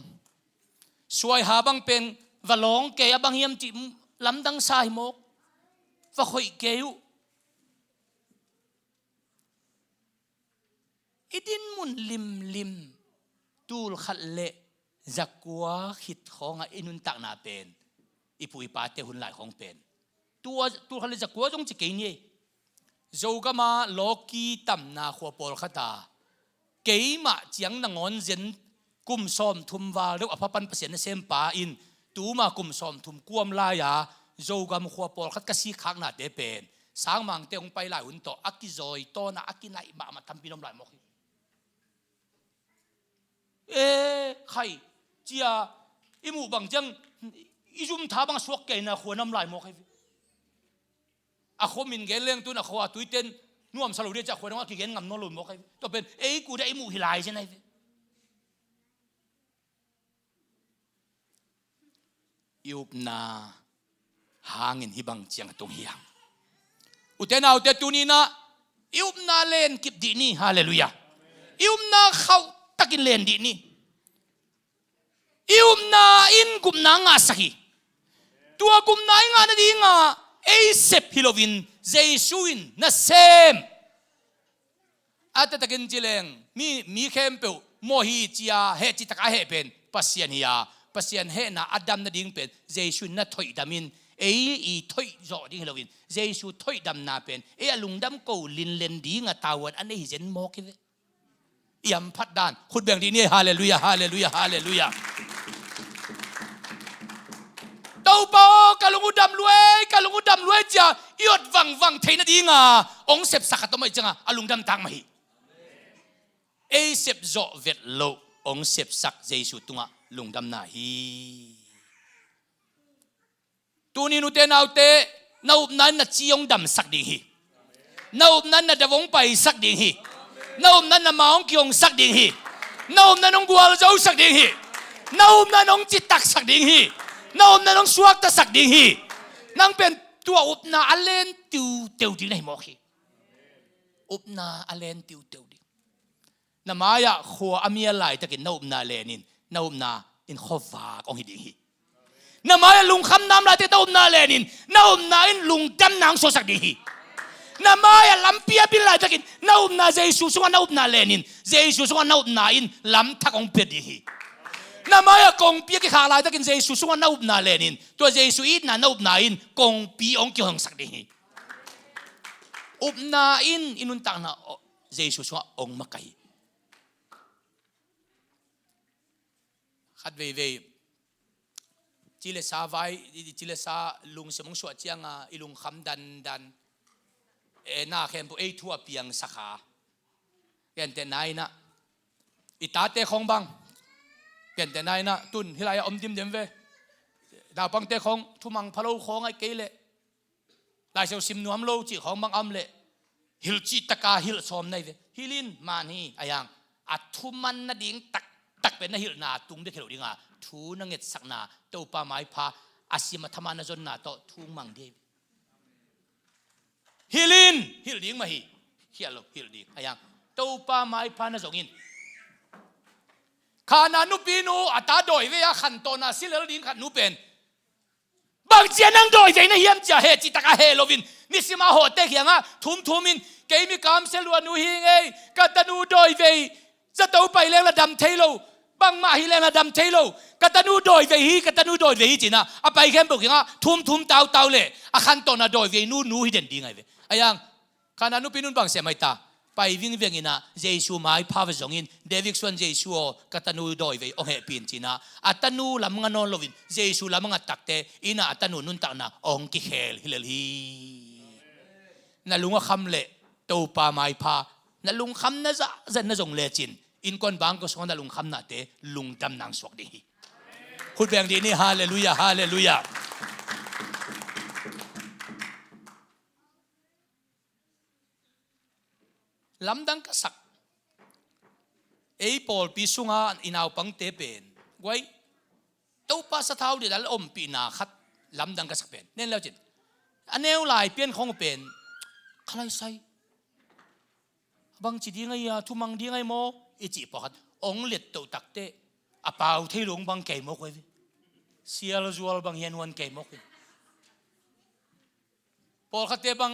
สวยหาบังเป็นวะลงเกยบังเฮียมจิมลำดังสายมกวะคอยเกยุอิดินมุนลิมตูลขัดเละจักวัวขิดของอินุนตักนาเป็นอิปุอิปาเตหุนหลายของเป็นตัวขัดเละจักวัวจงจิเกนี่โจกมาโลกีตัมนาขัวปอลขัดาเกยมาเจียงนางอนเจนกุมซอมทุมวาเรียกอภัปันเปอร์เซ็นต์เซมปาอินตูมากุมซอมทุมกวมลายาโจกามขัวปอลขัดกษีขักนาเดเป็นสางมังเตงไปหลายหุ่นโตอักกิจอยโตนะอักกิไลมาทำพินอมหลายมกใครเจียอิมูบังจังอิจุมท้าบังสวกเกยนะขัวนำลายมกให้ขมินเกลเลี้ยงตัวนะขวาตุยเต้นนุ่มสรุปเรียกจากคนว่ากี่เกนงำนอลุนบอกให้ตัวเป็นกูได้อิมูฮิลายใช่ไหมยุบนาหาเงินฮิบังเจียงตรงเฮียงอุเทนาอุเทตุนีนะยุบนาเลนกิบดีนี่ฮาเลลูยายุบนาเขาตักินเลนดีนี่ยุบนาอินกุมนางาสักตัวกุมนายงานดีงาเซปฮิโลวินเจสุวินน่ะเซมอาจจะตะกินจิเลงมีเข้มเปล่าโมฮิจียาเฮจิตะกะเฮเป็นปัสยันฮิยาปัสยันเฮน่ะอดัมน่ะดิ้งเป็นเจสุน่ะถอยดามินอีถอยจอดิ้งฮิโลวินเจสุถอยดำนาเป็นลุงดำกูลินเลนดิ้งตาวันอันนี้เจนโมกิเวยำพัดดานคุณแบ่งดีนี่ฮาเลลูยาฮาเลลูยาฮาเลลูยาเต้าปอกะลุงดำรวยจ้ะยอดวังเทนดีงาองเสพสักตัวไม่จังลุงดำตังมาฮีเสพจ่อเวทโลองเสพสักเจสุตุงะลุงดำนาฮีตัวนี้นุเตนเอาเตนาอุบนั้นน่ะจียงดำสักดีฮีนาอุบนั้นน่ะดวงไปสักดีฮีนาอุบนั้นน่ะมาองกิยงสักดีฮีนาอุบนั้นองกัวเจ้าสักดีฮีนาอุบนั้นองจิตตักสักดีฮีนาอุบนั้นองสวกตะสักดีฮีนั่งเป็นตัวอุบนาอเลนติวดีไหนมอคีอุบนาอเลนติวดีน้ำมายาขัวอเมียไหลตะกินนาอุบนาเลนินนาอุบนาอินขอฟ้าของฮิดีฮีน้ำมายาลุงคำน้ำไหลตะนาอุบนาเลนินนาอุบนาอินลุงดำนางโซสักดีฮีน้ำมายาลำเปียบินไหลตะกินนาอุบนาเจสุสวรรนาอุบนาเลนินเจสุสวรรนาอุบนาอินลำทักองเปียดีฮีน้ำมายากงปีกขาลายตะกินเจสุสวรรนาอุบนาเลนินตัวเจสุอินนาอุบนาอินกงปีองเกี่ยวกับสักดีฮีอุบนาอินุนตังนาเจสุสวรรองมาไกขัดเวจิเลซาไวจิเลซาลุงสมองสวดเจียงอิลุงคำดันน่าเข้มปุทั่วเปียงสักขาเปลี่ยนแต่ไหนนะอิตาเตของบังเปลี่ยนแต่ไหนนะตุนฮิลายอมดิมเดมเวดาวปังเตของทุมังพะโลของไอเกลเล่ลายเซลซิมนวมโลจีของบังอัมเล่ฮิลจีตะกาฮิลซอมในเวฮิลินมานีอายังอัทุมันนาดิ่งตักเป็นนาฮิลนาตุงเด็กเขลดิ่งทูนังเงตสักนาเต้าปาไม้พาอาศิมาธรรมานาจนนาโตทุ่งมังเดวฮิลดิ่งมาฮิลดิ่งอายังเต้าปาไม้พานาจงินขานานุปีนูอัตาโดยเวียขันโตนาสิเลดิ่งขันนุเป็นบางเจียนังโดยใจนะเฮียมจ่าเฮจิตากาเฮโลวินนิสิมาโหเตกยังทุมมินเกมิกามเซลวานูฮิงเอกัตนูโดยเวจะเต้าไปเลงระดำเทโลบางมาฮิเลงระดำเทโลกัตนูโดยเวฮีจีน่ะอะไปเข้มบอกยังทุมเตาเลยอะขันโตนาโดยเวนูฮิเดนดีไงเวอายังขานานุปีนุนบางเสียไม่ตาไปวิ่งอินะเจสูไม้พาวจงอินเดวิกส่วนเจสูกัตนูโดยเวโอเฮปินจีน่ะอัตนูลำงานนลวินเจสูลำงานตักเตอินะอัตนูนุนตักนะองกิเฮลฮิเลลีน่ะลุงว่าคำเละ ตัวปาไม่พานั่นลุงคำนั่นจะนั่นจงเลจินอินคนบางก็สอนนั่นลุงคำนั่นเตะลุงจำนางสวกดีคุณแบ่งดีนี่ฮาเลลูยาฮาเลลูยาลำดังกษักปอลปีสุงาอินเอาปังเตเป็นไว้ตัวภาษาเท้าเดี๋ยวเราอมปีนาคัดลำดังกษักเป็นเนี่ยแล้วจิตอันเนวลายเปลี่ยนของเป็นใครใส่บางจีดีไงทุมังดีไงโมจีปอดองเล็ดตัวตักเตะอาเปล่าที่หลวงบางเก่มกไว้เสียละจวลบางเฮียนวันเก่มกพอขัดเตะบาง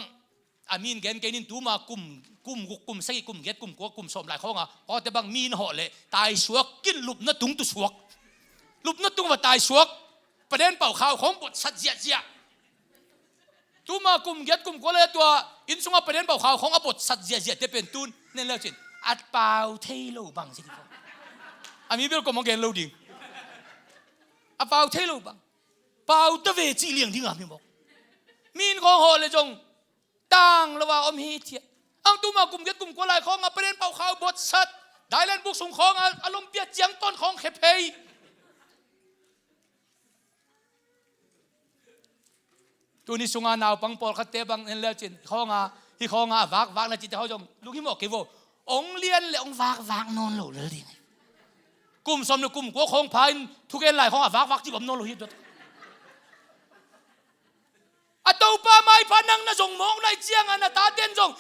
อามีนเกณฑ์นินตูมากุมใส่กุมเก็ดกุมกัวกุมสมหลายข้องอ่ะพอเตะบางมีนห่อเลยตายสวกกินลุบนัดตุงตุสวกลุบนัดตุงว่าตายสวกประเด็นเป่าข่าวของบทสัจเจียตูมากุมเก็ดกุมกัวเลยตัวอินสุงประเด็นเป่าข่าวของบทสัจเจียจะเป็นตูนนั่นแล้วจินอัดเปล่าเทโลบังสิที่เขาอามีเบลก็มองเกณฑ์โลดิ่งอัดเปล่าเทโลบังเปล่าตะเวจีเลี้ยงดิ่งอ่ะมีบอกมีนของห่อเลยจงต่างระหว่างอมฮีเทียอังตูมากุมเก็ตกุมกัวลายของประเด็นเป่าข่าวบทสัตได้เล่นบุกส่งของอารมณ์เปียเจียงต้นของเขเพยตัวนี้สุงานาวปังปอลขัดเตบังเห็นแล้วจินของที่ของวักนะจิตเขาจงลูกที่บอกเกวองเลียนและองวักนอนหลุดเลยดิกุมสมนึกกุมกัวของพายทุกเอ็นไหลของวักที่ผมนอนหลุดด้วยอะตัวป้าไม่พนังนะจงมองในเจียงอันตาเต้นจง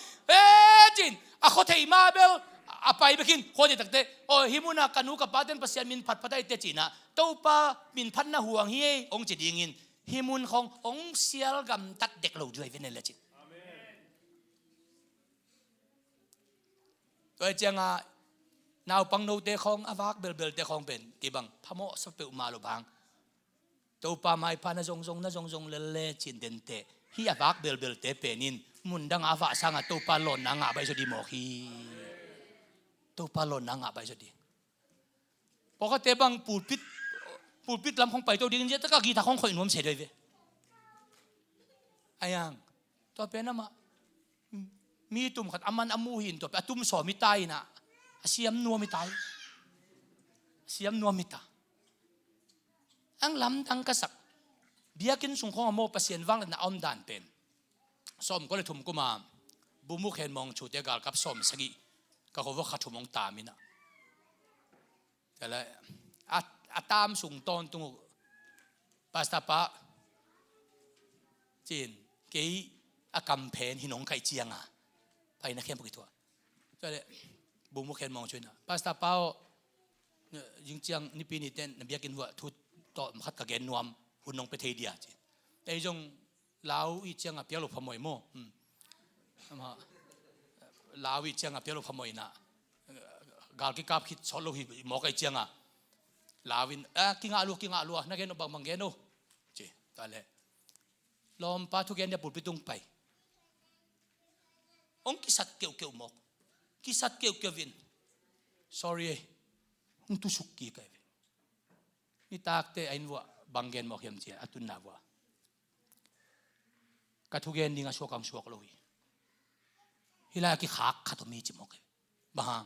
จินอะเขาเทมาเบลอะไปไปกินคนเด็กเตะโอ้ฮิมุนากันูกับป้าเต้นปัสยามินพัดพัดได้เตจินะตัวป้ามินพัดนะห่วงเฮียองจิตยิงินฮิมุนขององเสียลกำตัดเด็กเราด้วยเป็นอะไรจิตตัวเจียงนาวปังโนเตของอวักเบลเตของเป็นกี่บังพะโมสเปอุมาลุบังตัวป้าไม่พานะจงเลจินเดนเตฮีอวักเบลเตเป็นนินมุนดังอาวะสังตัวป้าหล่นนางะใบสดีหมอกฮีตัวป้าหล่นนางะใบสดีพอเขาเตบังปูดปิดลำของไปตัวดิ้งเยอะแต่ก็กีตาของคนนุ่มเสียด้วยเว้ยไอ้ยังตัวเป็นน่ะมามีตุ่มขัดอามันอามูหินตัวเป็นตุ่มสอมิตายนะเสียมนัวมิตายเสียมนัวมิตาอังลำดังกษักเบียกินสุงของอโมปัสเซียนวังและน่าอมดานเป็นส้มก็เลยทุ่มกุมาบุมุขเห็นมองชูเตกาลกับส้มสกีก็เขาว่าขัดทุ่มองตามินะแต่ละอาตามสุงตอนตรงปัสตาปะจีนเกี่ยอากำเพนหินงไข่เจียงไปนักเข้มปกิตัวก็เลยบุมุขเห็นมองช่วยนะปัสตาปะยิงเจียงนี่ปีนี้เต้นนบีกินว่าทุต่อมาขัดกระเกนนวมหุ่นนงไปเทียดีจีแต่จงลาวอีเจียงเปียลุพมวยโม่ลาวอีเจียงเปียลุพมวยนะกาลกิกาบคิดสอนลูกหมอกไอเจียงลาวินกิงอาลัวนักเกนบางมังเกนจีตาเล่ลมปาทุกเกนเนี่ยปุดไปตุงไปองกิสัตเกี่ยวหมอกกิสัตเกี่ยววิน sorry องตุสุกี้กันนี่ตากเตไอ้นัวบางเกนหมอกเฮียมเจียอตุนนาวะกัทุกเกนนี่งาชัวกังชัวกลอยฮิลากิขาขัดมีจิมอกบาง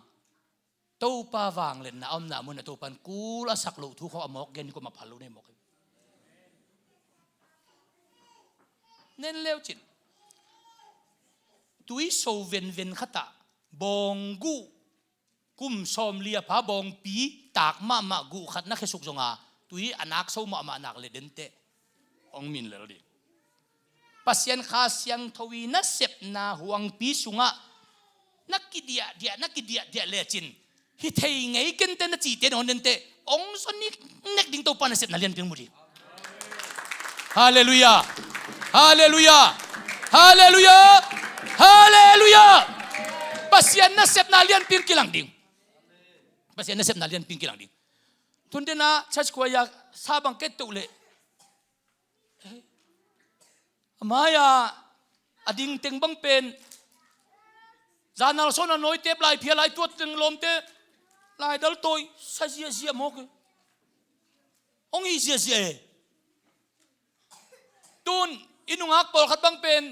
ตัวป้าวางเล่นนะอมนามุนตัวปันกูละสักลูทุกเขาอมอกเกนก็มาพัลลูในหมอกเน้นเลี้ยวจินตุยโซเวนขัดบองกูกุมซอมเลียพาบองปีตากมากูขัดนักสุกจงตุยอนักโซมานักเลเดนเตองมินเลยดิปัสยันข้าเสียงทวีนัสเซปนาห่วงปีสุงนักกิเดียเลจินฮิเทยไงกันเตนจีเตนอนเดนเตองส่วนนี้นักดิ่งตัวปานเสพนาเลียนเพียงมุดีฮาเลลูยาฮาเลลูยาฮาเลลูยาฮาเลลูยาปัสยันนัสเซปนาเลียนเพียงกิลังดิ่งปัสยันนัสเซปนาเลียนเพียงกิลังดิ่งทุนเดน่าชัชกวยาซาบังเกตุเลมายาอดิ่งเต็งบังเป็นจานอาลโซนาโนยเตปลายเพียลายตัวตึงลมเตลายดัลโตยซาเซียมอกองอีเซียตุนอินุงักปอลขัดบังเป็น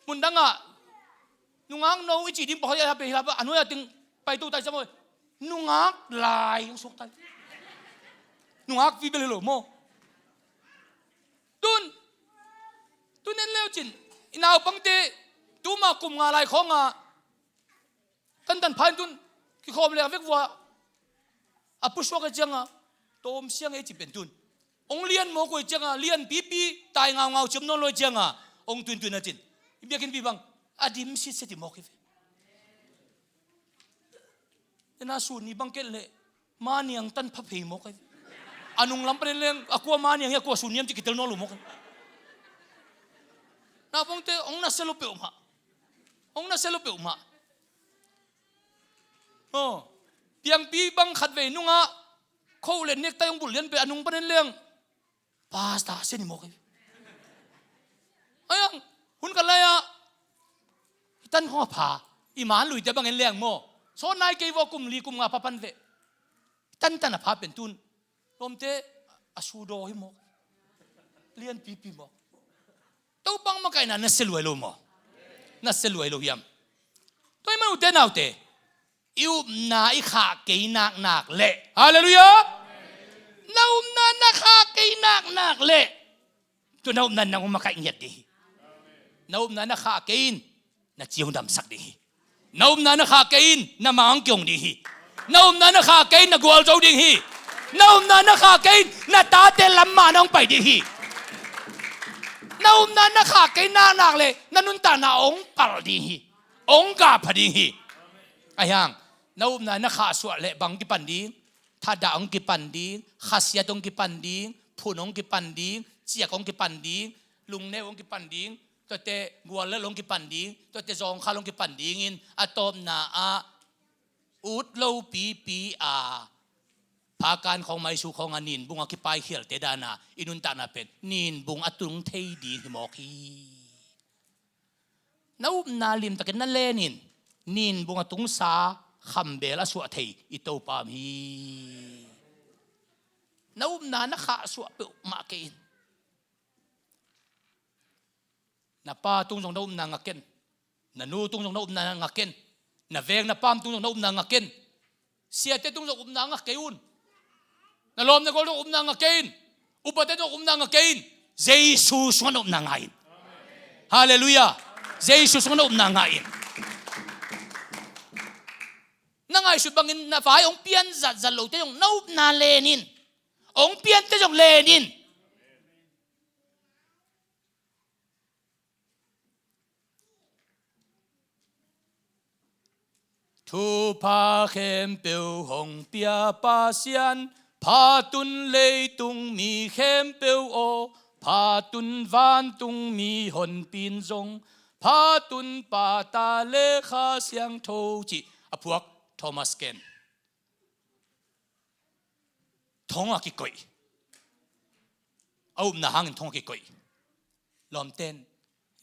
มุนดัง nungang no ichi dim pa ya pe ha anu ya ting pai tu tai sa mo nungak lai yung sok tai nungak vi bele lo mo tun en leo chin inaw pang te tu ma kum nga lai khong nga tan phan tun ki khom le vek wa apuswa ka changa tom siang e chi pen tun ong lian mo ko changa lian pipi tai ngau chum no lo changa ong tun na chin ibiakin bi bang adim si se ti mo ki na su ni bang kel le maniang tan pha phei mo kai anung lam pen leng akwa maniang ya ko su niam ti kitel no lu mo kai na pong te ong na selo pe uma piang pi bang khat ve nunga khou le nek ta yong bul len pe anung pen leng pasta se ni mo kai ayang hun ka la ya tan ho pha i man lui te bang en leng mo so nai ke wo kum li kum nga papan ve tan pha pen tun lom te asudo hi mo lian pipi mo to bang ma kai na selwai lo mo na selwai lo yam toy ma ute na ute iu na I kha ke nak le hallelujah na na kha ke nak le tu na na ma kai nyet di na na kha ke in na chiu dam sak di naum na kha kein na mang kyong di hi naum na kha kein na gwal zo ding hi naum na kha kein na ta te lam ma nong pai di hi naum na kha kein nak le na nun ta na ong pal di hi ong ka pha di hi ayang naum na kha su le bang ki pan ding tha da ong ki pan ding khasia tong ki pan ding phun ong ki pan ding chia ong ki pan ding lung ne ong ki pan dingตัวเตะบัวเล่ลงกี่ปันดิ้งตัวเตะจองข้าลงกี่ปันดิ้งอินอะตอมนาอาอุดโลปีพาการของไม้ชูของอันนินบุงอาคิปายเขียลเตดานาอินุนตานาเป็นนินบุงอตุงเทยดีที่มอกีน้านาลิมตะกันนั่นเล่นินบุงอตุงสาคำเบลสวะเทยอิโตปามีน้านักขาสวะเปิมาเกินna pa tung jong na na ngaken na nu tung jong na ngaken na veng na pam tung jong na ngaken sia te tung jong na ngakeun na lom na gol na ngaken upate jong na ngaken Jesus suno na ngain hallelujah Jesus suno na ngain na ngai su bangin na fai ong pian za lo te jong na lenin ong pian te jong lenin thu pa khem peu hong pia pa sian pa tun le tung mi khem peu o pa tun van tung mi hon pin zong pa tun pa ta le kha siang tho chi apuak Thomas Ken thong a ki koi au na hang thong ki koi lom ten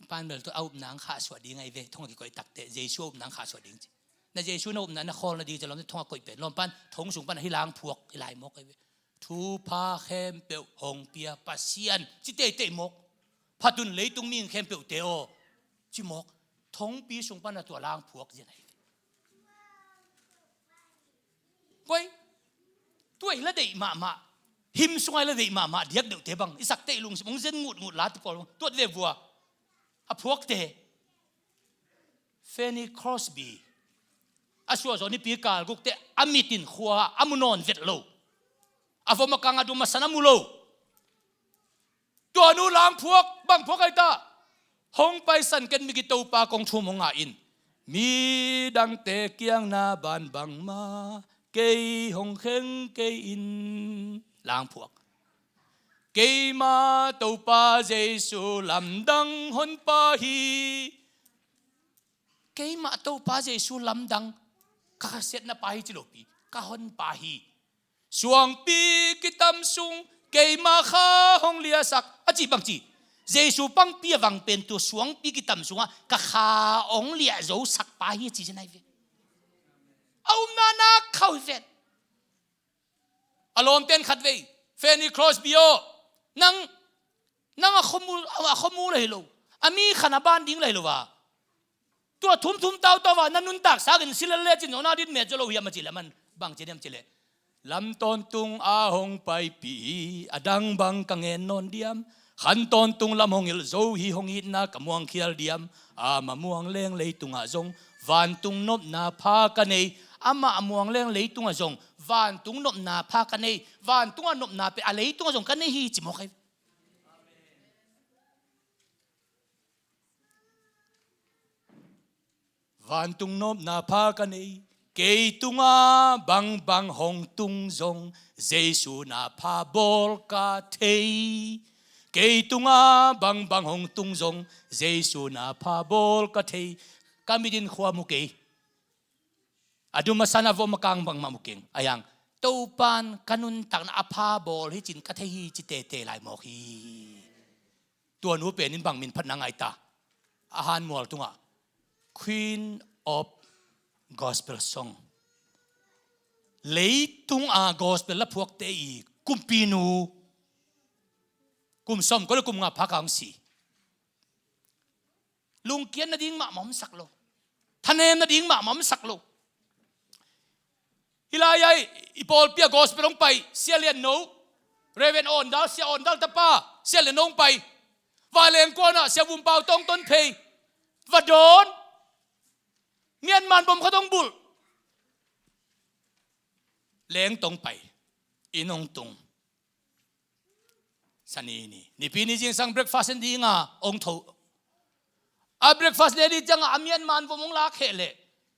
pan bel to au nang kha swa di ngai ve thong ki koi tak te jesu nang kha swa ding na jesu no na khol na diจะลอมทองกอยเป็ดลอมปันทงสูงปันให้ล้างพวกให้ลายมกไอ้ทูพาเข้มเปียวหงเปียปัสเซียนจิเตะมกพัดุนเลยตุงมิงเข้มเปียวเตโอจิมกทงปีสูงปันตัวล้างพวกยังไงก้อยตัวไอ้ละเดย์มาหิมสงไอ้ละเดย์มาเดียกเดือดเตบังอิสักเตะลุงสมองเส้นงูดลาดปอลตัวเดวัวอะพวกเตเฟนี่ครอสบีอาชัวจอนี่ปีกาลกุกเตอามิตินขัวอามุนอนเวทโลอาฟอมกังอาดูมาสนามุโลตัวนู้ล้างพวกบังพวกไอ้ตาหงไปสันกันมีกิโตปากองชุมหงอาอินมีดังเตะเกียงนาบานบังมาเกยหงเข่งเกยอินล้างพวกเกยมาโตปาเจสุลำดังหนปาฮีเกยมาโตปาเจสุลำดังข้าเสียนpahiจิโลปีข้าหนpahiสวงปีกิตำซุงเกยมาข้าหงเลียสักอจีบังจีเจสุปังปีวังเป็นตัวสวงปีกิตำซุงข้าข้าองเลียโจสักpahiจีจะไหนเวเอานาเข้าเวอารมณ์เต้นขัดเวเฟนี่ครอสบิโอนั่งขมูเลยโลอามีขนาบ้านดิ้งเลยโลวะตัว ตัวทุ่มเต้าตัวว่านั่นนุ่นตักสากินสิลเลจินโนาดินเมจโลหิมมาจิเลมันบางเจดียมจิเลลำต้นตุงอาหงไปปีอดังบังกังเงินนอนเดียมขันต้นตุงลำหงอิลโซฮีหงหินนากะม่วงเขียลเดียมมะม่วงเลี้ยงเลยตุงอาจงวันตุงนบนาพากันเนมะม่วงเลี้ยงเลยตุงอาจงวันตุงนบนาพากันเนวันตุงนบนาเปอะไรตุงอาจงกันเนฮีจิมโอเควันตุงนบนาพากันเนเกยตุงาบังหงตุงจงเจสุนาพาบอลกาเทเกยตุงาบังหงตุงจงเจสุนาพาบอลกาเทกามิดินขวามุเกอดุมาสานาวมกังบังมามุเกงอายังตูปันกันุนตักนาพาบอลให้จินกาเทฮีจิเตเตไลโมฮีตัวนู้เป็นนินบังมินพันนังไอตาอาหารมัวตุงะ Queen of Gospel Song เลยตุงGospel ละพวกเตอีกุมปีนูกุมสมก็เลยกุมงาพักอังสีลุงเกียนนาดิ้งมาหมอมสักโลทนเนมนาดิ้งมาหมอมสักโลฮิลายายอีปอลเปีย Gospel ลงไปเสียเลียนโนเรเวนออนดาเสียออนดาตาป้าเสียเลียนลงไปวาเลงกัวน่ะเสียวุมเปาตรงต้นเพย์วาโดนเมียนมันผมเขาต้องบุลเลี้ยงตรงไปอินงตรงสันนี่ปีนี้จริงสั่งเบรกฟาสต์ดีงาองทูเบรกฟาสต์เนี่ยดีจังเมียนมันผมลากเหล่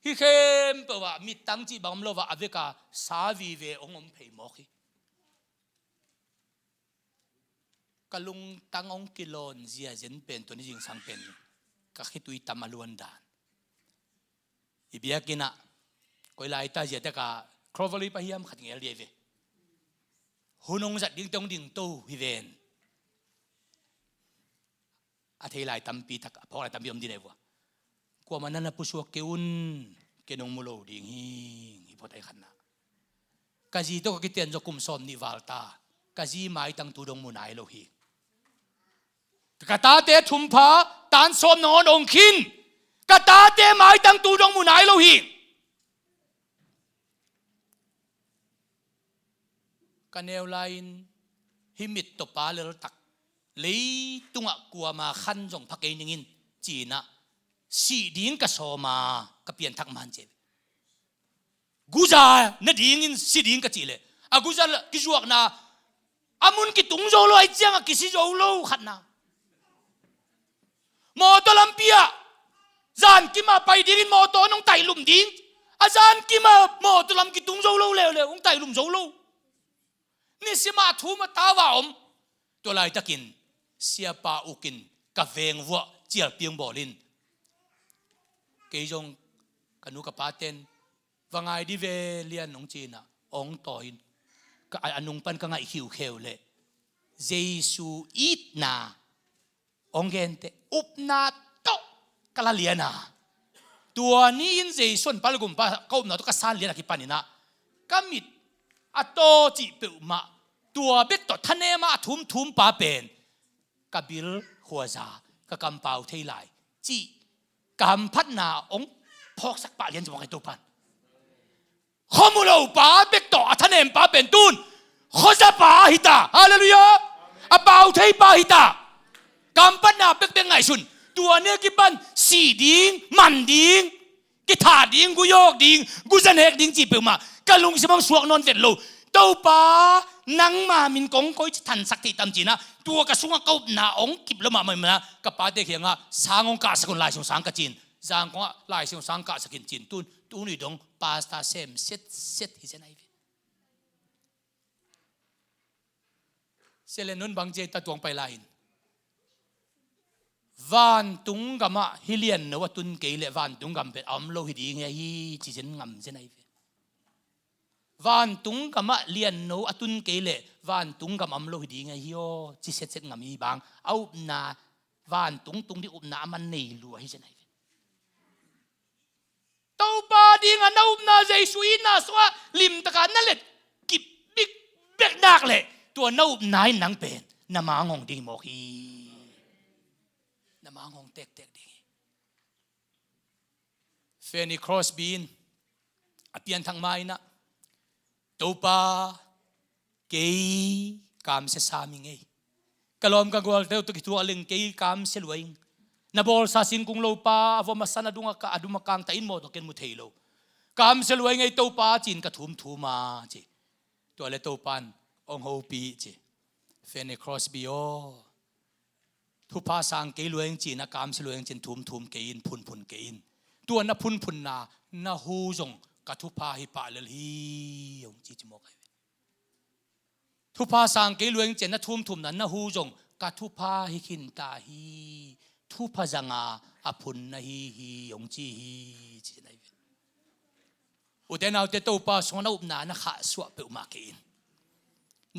ฮิเข้มเปว่ามีตั้งจีบังโลว่าอเวกาสาวีเวองเพย์มอคีกลุงตั้งองกิโลนเสียเจนเป็นตัวนี้จริงสั่งเป็นก็คิดตุยตามาลวนดานอีเบียกินะก็ไล่ตาเจตกาครอฟลีพยายามขัดเงี้ยเรียเวหุ่นงจัดดิ้งตรงดิ้งโตฮิเวนอาทิตย์ไล่ตั้มปีตักพอไล่ตั้มปีอมดีเลยวะกว่ามันนั่นนะผู้ชัวเกอุนเกนงมุโลดิ้งฮิพอได้ขันนะกะจีโตก็คิดเตียนจะกุมซ้อมนิวัลตากะจีไม่ตั้งตูดงมุนายโลหิกะตาเตะทุ่มผาตานซ้อมนอนองคินกะตาเตะไม่ตั้งตูดงมุนายโลหิกันเอวไลน์ฮิมิตตปาเลลตักเลยตุงะกัวมาขันจงพักเองยิงจีน่ะสีดิ้งกะโซมากะเปลี่ยนทักมันเจ็บกูจ่าเนดิ้งสีดิ้งกะจีเลยกูจ่ากิจวักนะมุนกิตุงโจโลไอเจียงกิสิโจโลขันนะมอตลัมเปียจานกิมาไปดิ้งมอตน้องไตลุมดิ้งอาจารย์กิมามอตลัมกิตุงโจโลเร็วองไตลุมโจโลนี่สิมาทูมาตาวาตัวลายตะกินเสียปาอุกินกะเวงวัวเจียเปียงบอลินเกยจงกันุกะปาเตนวังไงดิเวเลียนนงจีน่ะองต่ออินก็อันนุงปันก็ไงหิวเขวเลยเยซูอิตนาองเกนเตอุปนาโตกะลาเลียนาตัวนี้อินเจส่วนปาลกุมปาเขาหน้าตุกะซานเลียนกิปานินะกามิดอัตโตจิเปอุมาตัวเบ็ดต่อทะเนมาทุ่มปาเป็นกบิลหัวซากะกำเปาเทไลจีกำพัดนาองพอกสักปะเลียนจะมองไอ้ตัวพันข้อมูลเอาปาเบ็ดต่อทะเนมปาเป็นตุนข้อจะปาหิตาฮาเลลูยาอะเปาเทปาหิตากำพัดนาเบ็ดเป็นไงสุนตัวเนื้อกิบันสีดิ้งมันดิ้งกิถาดิ้งกุโยกดิ้งกุจันเฮกดิ้งจีเปอุมากะลุงสมองสวกนอนเด็ดโลเต้าป้านังมามินกงก็ทันสักทีตามจีนะตัวกระสุนก็นาองกิบละมาไม่มากับป้าเด็กเฮียงะสางองกาสกุลลายสงสารกับจีนสางก็ลายสงสารกาสกินจีนตุนนี่ดงปาสตาเซมเซตที่เจนไอวีเซเลนุนบางเจตะตวงไปลายวันตุงกามะฮิเลียนเนวตุนเกลวันตุงกามเป็นอัมโลฮิดีเงียฮีจีเจนงำเจนไอวีวันตุงกามะเลียนโนอตุนเกเลวันตุงกามอัมโลหิดีไงฮิโอจิเซตงามีบางเอานาวันตุงที่อุปนามันเนลัวให้เจนไอเต้าปาดีงานาอุปนาเจสุยนาสวะลิมตะการนั่นแหละกิบบิ๊กเบกนักเลยตัวนาอุปนายนังเป็นนามางงดีโมฮีนามางงเตกดี Fanny Crosby apian thang mai na topa kei kam se sami ngei kalom ka gol teu to kitu aling kei kam se luing na bol sa sing kung lo pa avo masana dunga ka aduma kang ta in mo to ken mu theilo kam se luing ngei topa chin ka thum thuma chi to le topan ong ho pi chi Fanny Crosby o thu pa sang kei luing chi na kam se luing chin thum thum kein phun phun keinตัวนับพุนพุนนาหูจงกัทุพาฮิปาเลลียงจีจมอกทุพาสังเกลวงเจนทุ่มทุ่มนั้นนาหูจงกัทุพาฮิขินตาฮีทุพาจังอาอพุนนาฮียงจีฮีจีไหนอุเทนเอาเตโตปาสงนาอุบนานาขาสวะเปอุมาเกิน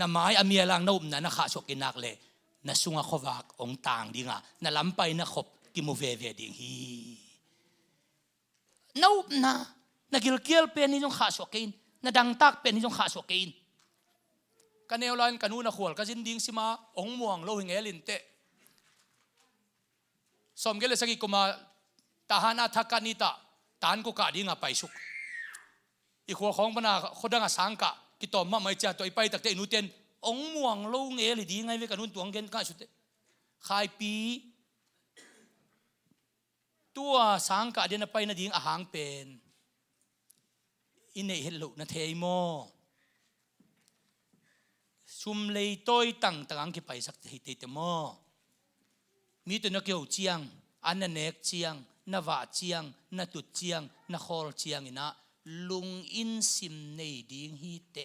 นาไม้อเมียลังนาอุบนานาขาสวะกินักเลยนาสุงาขวักองต่างดิ่งนาล้ำไปนาขบกิโมเวดิ่งฮีนาอุบนากิลเกียลเป็นนิจงขาสวะกินนาดังตักเป็นนิจงขาสวะกินกันเอวลันกันนูนาขวลกันจินดิ่งสิมาองม่วงโลหิงเอลินเตสมเกลสกิกุมาทหารทักกันนิตาตานกุกาดิ่งไปสุกอีกหัวของปนาคนดังสังกะกิตอมมาไม่จ่าตัวไปตักเตนูเตียนองม่วงโลหิงเอลิดิ่งไงเวกันนูตัวเงินกันสุดขายปีตัวสังกะเดินไปนาดิ่งอาหารเป็นอินเนเฮลุนาเทยโมชุมเลยต้อยตั้งต่างกี่ไปสักทีเตมอมีตัวนักเกี่ยวเจียงอันนั้นเนกเจียงนาวาเจียงนตุดเจียงนคอลเจียงอินะลุงอินซิมในดิ่งฮีเต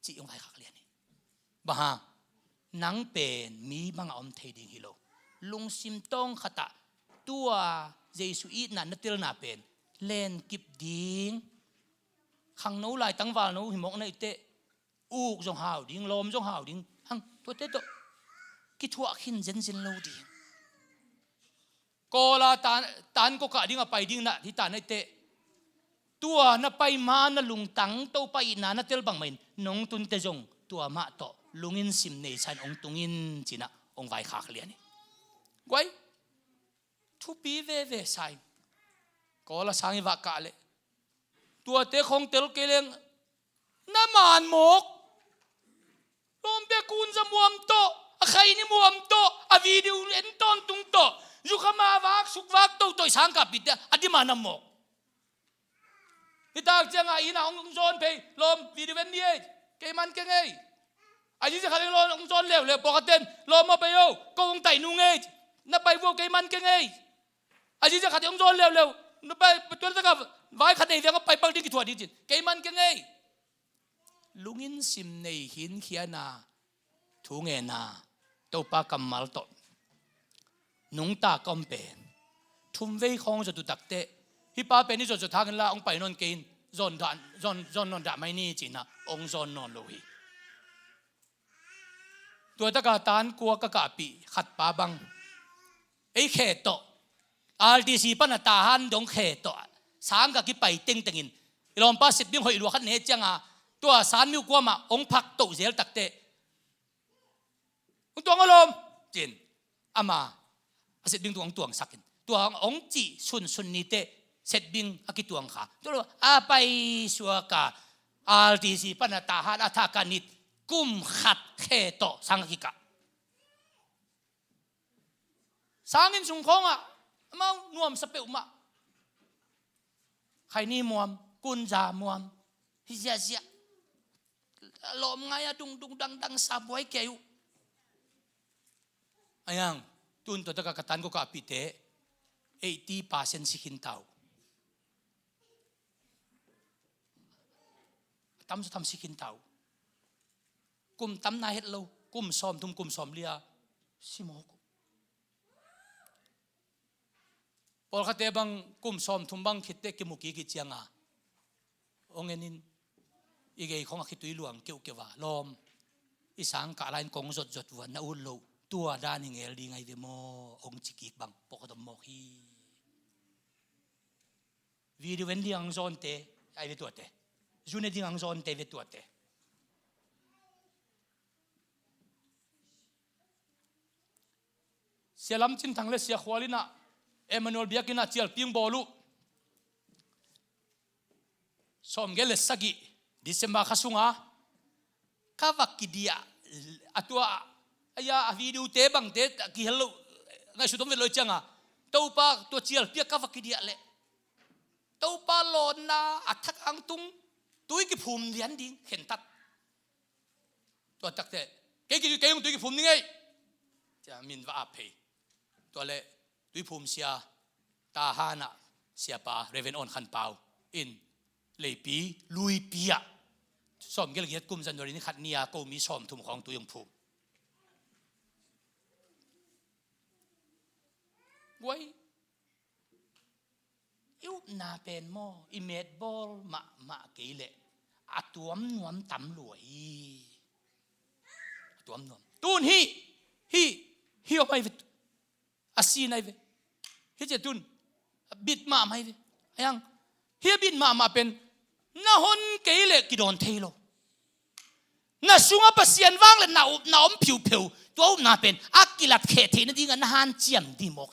จีองไทยขักเลียนี่บ้านังเป็นมีบางอมเทดิ่งฮิโลลุงซิมต้องขตะตัวเยซูอีนั่นนัตเตลนาเป็นเล่นกิบดิ่งขังโน้ลายตั้งวาลโน้หิมกในเตอูกจงหาวดิ่งลมจงหาวดิ่งหังตัวเตโตกิทัวขินเจนเจนโลดิ่งก็ลาตานก็กะดิ่งไปดิ่งนะที่ตานในเตตัวน่ะไปมาน่ะลุงตังโตไปนาน่ะเตลบังไม่น้องตุนเตจงตัวมาโตลุงอินซิมในฉันองตุงอินจีน่ะองไว้ขากเลียนี่ไว้ทุปีเวใส่ก็ละสังวะกะเลตัวเตคงเตลเกเลงน้ำมันหมกลมเปกุนจะมวมโตใครนี่มวมโตอวีดิวเอ็นตอนตุงโตยุคมาวักสุกวักโตตัวสังกับปิดอดีมาน้ำหมกที่ตากเจ้าอินาองค์จอนเพย์ลมวีดิวเอ็นดีเกมันเก่งไงอายุจะขัดลมองค์จอนเร็วปกติลมมาไปโย่ก็องไตนุ่งไงนับไปวัวเกมันเก่งไงอายุจะขัดองค์จอนเร็วนับไปตัวตะกับไว้ขัดในเรื่องก็ไปปักดิ้งกี่ถั่วดิ้งจินเกมันเก่งไงลุงอินซิมในหินเขียนาทุ่งเงินาตัวปากำมัลโตนุ่งตากอมเป็นทุ่มเวของจะตุตักเตะฮิปาเป็นนี่จะทางกันละองไปนอนกินจอนนอนด่าไม่นี่จีน่ะองจอนนอนโลหิตัวตะกาตานกัวกะกะปีขัดปาบังไอ้เขตโตRTC ปันตาหันดงเขตโตสามกะกิไปเต็งเต็งลมป้าสิบดิ้งหอยหลวงขันเนจังตัวสารมิวกว่ามาองพักโตเสียตักเตะตัวอารมณ์จินอามาเสร็จบิงตัวสักินตัวองจีสุนนิเตเสร็จบิงอากิตัวขาตัวอาไปสัวกาRTC ปันตาหันอาทากันิดกุมขัดเขโตสังกิกะสังอินสุงคงมานวมสเปอุมาใครนี่มวมกุนจามวมฮิเซียลมไงดุงดังสับไว้เกี่ยวไอ้ยังตุนตัวตะกะตันก็กะปิเต80% สิขินเตาตั้มจะทำสิขินเตากุมตั้มนายเฮ็ดเรากุมซ้อมทุ่มกุมซ้อมเลียสิโมกพอเขาเตะบังกุมซ้อมทุ่มบังคิดเตะกิมุกีกิจยังองเงินอีกไอ้ของคิดตุยหลวงเกี่ยวว่าลมอีสังกะลายกงจดวันน่าอุ่นโลตัวด้านยังไงดีไงเดโมองจิกิบังปกติมอฮีวีดีเวนดี้อังซอนเตไอเวตัวเตจูเนดี้อังซอนเตเวตัวเตเสียลำจินทางเลเสียขวาลินะเอมานูเอลเบียกินะเจียลพิงบอลู som gel sagi December kasunga kavakidia atua aya video te bang te ki hello ngai sutom ve loi changa topa to chial pia kavakidia le topa lona athak angtung tui ki phum lian ding khen tat to tak te ke yung tui ki phum ni ngai cha min va phe to le tui phum sia ta hana sia pa reven on khan pau in leipi lui pia som gel giat kum January ni khat nia ko mi som thum khong tu yung phum wai iu na pen mo i met ball ma ke le atuam nuam tam luai atuam nuam tun hi op ai asi nai ve hi je tun bit ma mai ve yang hi bit ma pen na hon ke le ki don thelo na sunga pasian wang le na om phiu phiu to na pen akilat khe the na ding na han chiam di mo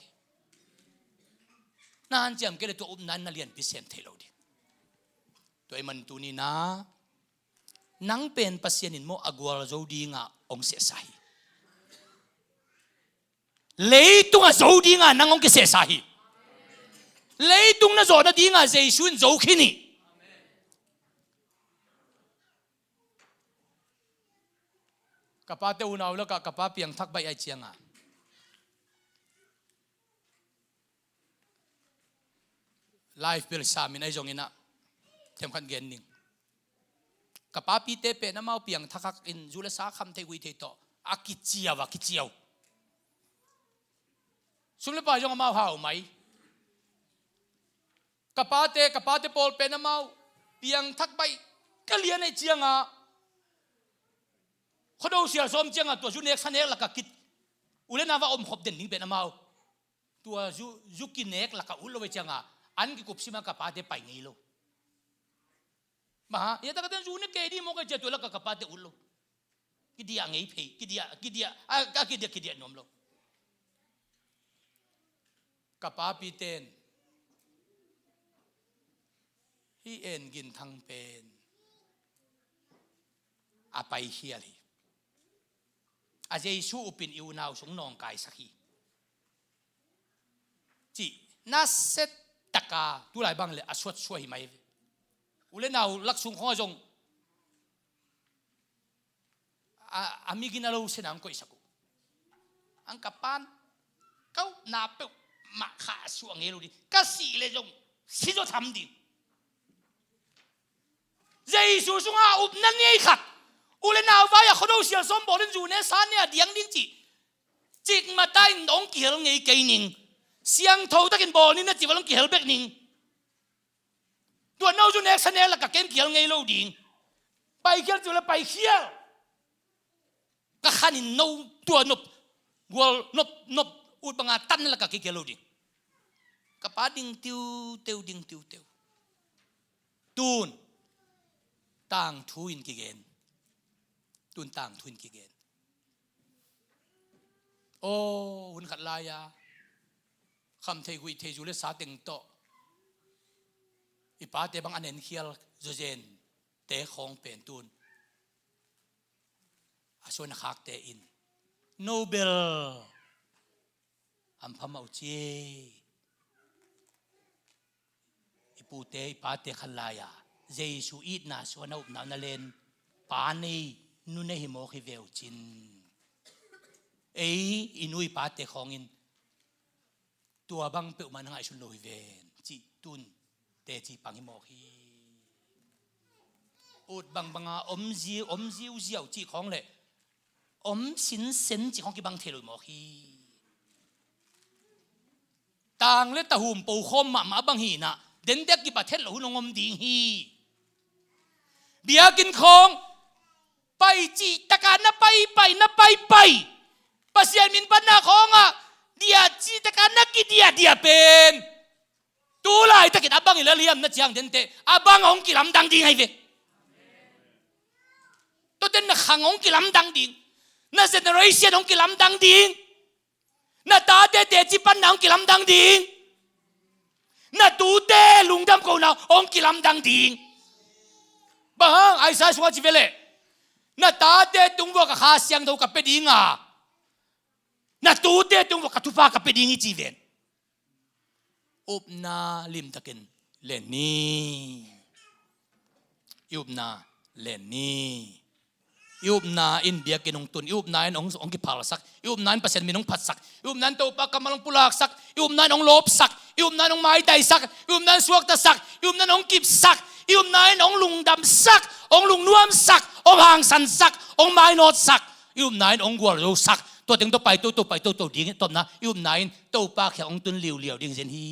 na han chiam ke le to nan na lian pi sem thelo di to ai man tu ni na nang pen pasian in mo agwal zo di nga ong se sai leitung a zo di nga nang ong ke se sai leitung na zo na di nga jesun zo khini kapate unaw la ka kapapiang thak bai ai chianga life bill samin ai jongina them khan gen ning kapapi te pe na mau piang thakak in zula sa kham thei wi thei to akichiawa kichiaw sumle pa jong mau hau mai kapate pol pe na mau piang thak bai kalian ai chianga khodo sia som chianga to ju nek sanek la ka kit ulena wa om khop den ning pe na mau tua zu kinek la ka ulo we chianga an ki kupsima kapate pai ngi lo ma ya ta ka ju ne ke di mo ka je to la ka kapate ulo kidia ngai phe kidia a kidia nom lo kapapi ten hi en gin thang pen apai hiali a jesu upin iunaw sung nong kai sakhi chi na set taka tu lai bang le aswat suai mai ule naw lak sung kho jong amigina lo senang ko isaku ang kapan kau na pe ma kha suang elu di kasi le jong si jo tham di jesu sunga up nan ni khat ule naw va ya khodo sia som bolen ju ne san ne diang ding chi chik ma tai nong ki hel ngei kai ning siang thau takin bol ni na chi walong ki hel bek ning tua nau ju ne san ne la ka kem ki hel ngei lo ding pai khel ju la pai khial ka khanin no tua nop gol nop ut banga tan la ka ki hel lo ding ka pa ding tiu teu tun tang thuin ki gen tun tang thuin ki gen o hun khat la ya kham thei hui thei ju le sa teng to ipa te bang anen khial zo jen te khong pen tun ason khak te in nobel am phamau che ipu te ipa te khalaya jesu it na so na up na len pa nei nu ne hi mo khi veu chin ei inui pa te khong in tua bang pe man ngai sun loi ven chi tun te chi pang hi mo khi ut banga om ziu ziau chi khong le om sin sen chi khong ki bang the loi mo khi tang le ta hum po khom ma bang hi na den dek ki pa thet lo nongom ding hi bia kin khong pai chi taka na pai pasian min pan na khong a dia chi taka na ki dia pen tu lai takin abang ila liam na chiang den te abang ong ki lam dang ding hai ve to den na khang ong ki lam dang ding na generation ong ki lam dang ding na ta te chi pan na ong ki lam dang ding na tu te lung dam ko na ong ki lam dang ding bang ai sa suwa chi vele na ta te tung wa ka kha siang do ka pe dinga na tu te tung wa ka tu pa ka pe dingi chi ven up na lim takin leni up na leni up na in bia kinong tun up na in ong ki palsak up na in pasen minong patsak up na to pa kamalong pulak sak up na ong lop sak up na ong mai dai sak up na suak ta sak up na ong kip sak up na ong lung dam sak ong lung nuam sak ong hang san sak ong mai not sak up na ong gwal ro sakตัวถึงตัวไปตัวดิ้งตบนะยุ่มนายตัวปากแค่องตุนเหลียวดิ้งเซนฮี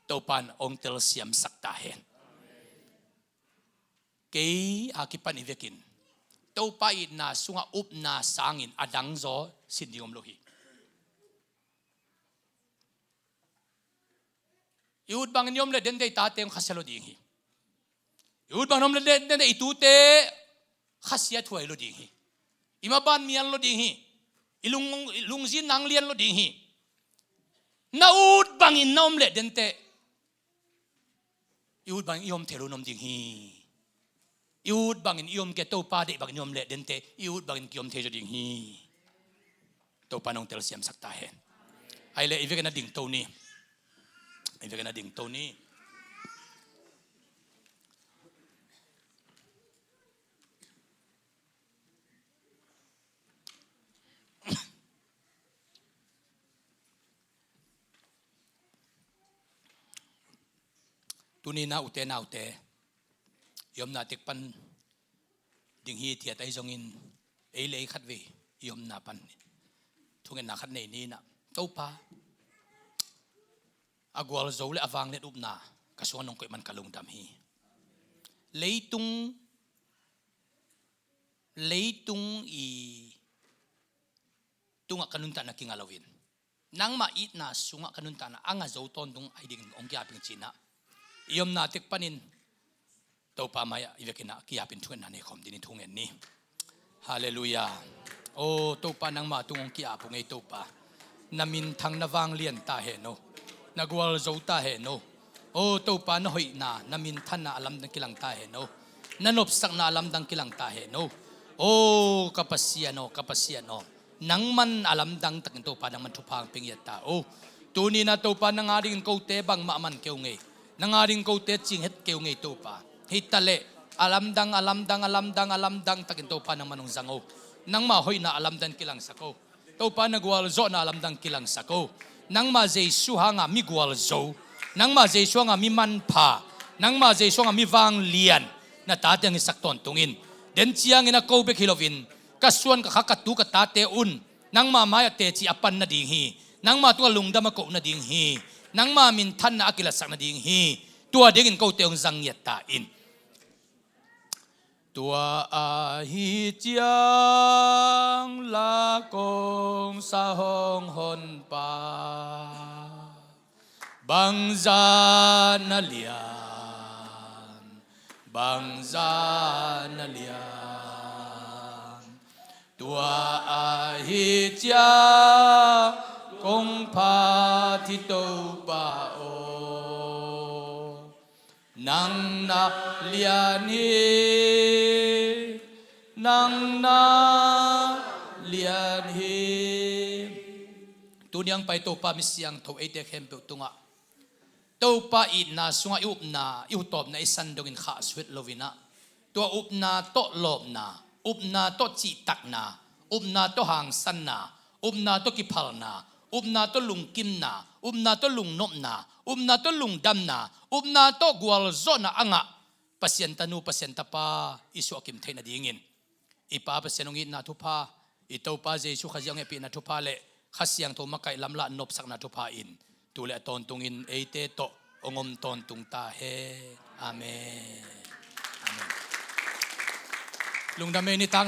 ตัวปันองเตลเซียมสักตาเห็นเกี่ยอากิปันอีเวกินตัวไปน่าสุงอุบน่าสางินอดังโซสินดิอมโลหิยูดบางนิยมเลเดนได้ตาเต็มขัสโลดิ้งฮียูดบางนิยมเลเดนได้อิตูเตขัสยาถวยโลดิ้งฮีอิมาบันมีอันโลดิ้งฮีลุงซินนางเลียนโลดิ้งฮีนาอูดบางอินน้อมเลเดนเตยูดบางยมเทลุนมดิ้งฮียูดบางอินยมเกตโตปาเดบางยมเลเดนเตยูดบางอินยมเทจดิ้งฮีโตปานองเตลเซียมสักตาเห็นไอเลอีเวกันดิ้งโตนี่อีเวกันดิ้งโตนี่ตัวนี้น่าอุเตยอมนาติกปันดิ่งฮีเทียดไอจงอินเอเลยขัดเวยอมนาปันทุกเงินนาขัดในนี้นะเต้าป้าอากวลโจเลอวังเลอุบนากระชวนนงกมันกะลุงดำฮีเลยตุงอีตุงกันุนตานักิงาลวินนังมาอินาสุงกันุนตานะอ่างโจตอนตุงไอดิ่งองกี้อาปิงจีน่ายอมนาติกปันินตัวป้ามายอีเวกินะกี่อาปินทุนนันเองคอมดินิทุงเงินนี้ฮาเลลูยาโอ้ตัวป้านังมาตุงองกี้อาปุงไอตัวป้านามินทังนาวางเลียนตาเฮโนนักวอลโจตาเฮโนโอ้ตัวป้าน้อยนามินทันนาอลัมดังกิลังตาเฮโนนันอบสักนาอลัมดังกิลังตาเฮโนโอ้กัปเซียโนนังมันอลัมดังตักตัวป้านังมันทุพางเพียงยัตตาโอ้ตัวนี้นะตัวป้านังอาดิงกูเตบังมามันเกี่ยวไงนังอาดิงกูเตจิงเฮ็ดเกี่ยวไงตัวป้าฮิตเลอลัมดังตักตัวป้านังมันงจังโอนังมาหอยนาอลัมดังกิลังสักโอตัวป้านักวอลโจนาอลัมดังกิลังสักโอนังมาเจสุหางามิกวอลโจนังมาเจสุหางามิมันพานังมาเจสุหางามิวางเลียนนาตาเตียงสักตอนตรงอินเดินเชียงอินะโกเบคิโลวินกัสวนกับขักตุกตาเตอุนนังมาเตจิอปันนาดิงฮีนังมาตัวลุงดามะโกนาดิงฮีนังมามินทันนาอักิลสักนาดิงฮีตัวเด็กอินโกเตองจังยัตตาอินตัวอาฮิจังลากงสะหงหนปาบังจานาเลียนตัวอาฮิจังคงพาทิโตปาโอนังนาเลียนีนังนาเลียนีตัวยังไปตัวปามิสยังทวเอเดเข้มเปิลตุงะตัวปาอินาสุงอุบนาอิวตอบในสันดงินข้าสวิตโลวินะตัวอุบนาโตลบนาอุบนาโตจิตักนาอุบนาโตหางสันนาอุบนาโตกิพัลนาอุบนาโตลุงกิมนาอุบนาโตลุงนบนาอุบนาโตลุงดำนาอุบนาโตกวลโซนาอ่างปัสยันตานูปัสยันตาปาอิสุอากิมเทนาดิ่งินอีป้าปัสยันงอินนาทุพาอีเต้าป้าเจสุขยังเอปีนาทุพาเลขัสยังโทมาไกลำละนบสักนาทุพาอินตุเลตอนตุงอินเอเตโตองอมตอนตุงตาเฮอาเมนลุงดำเมนิตัง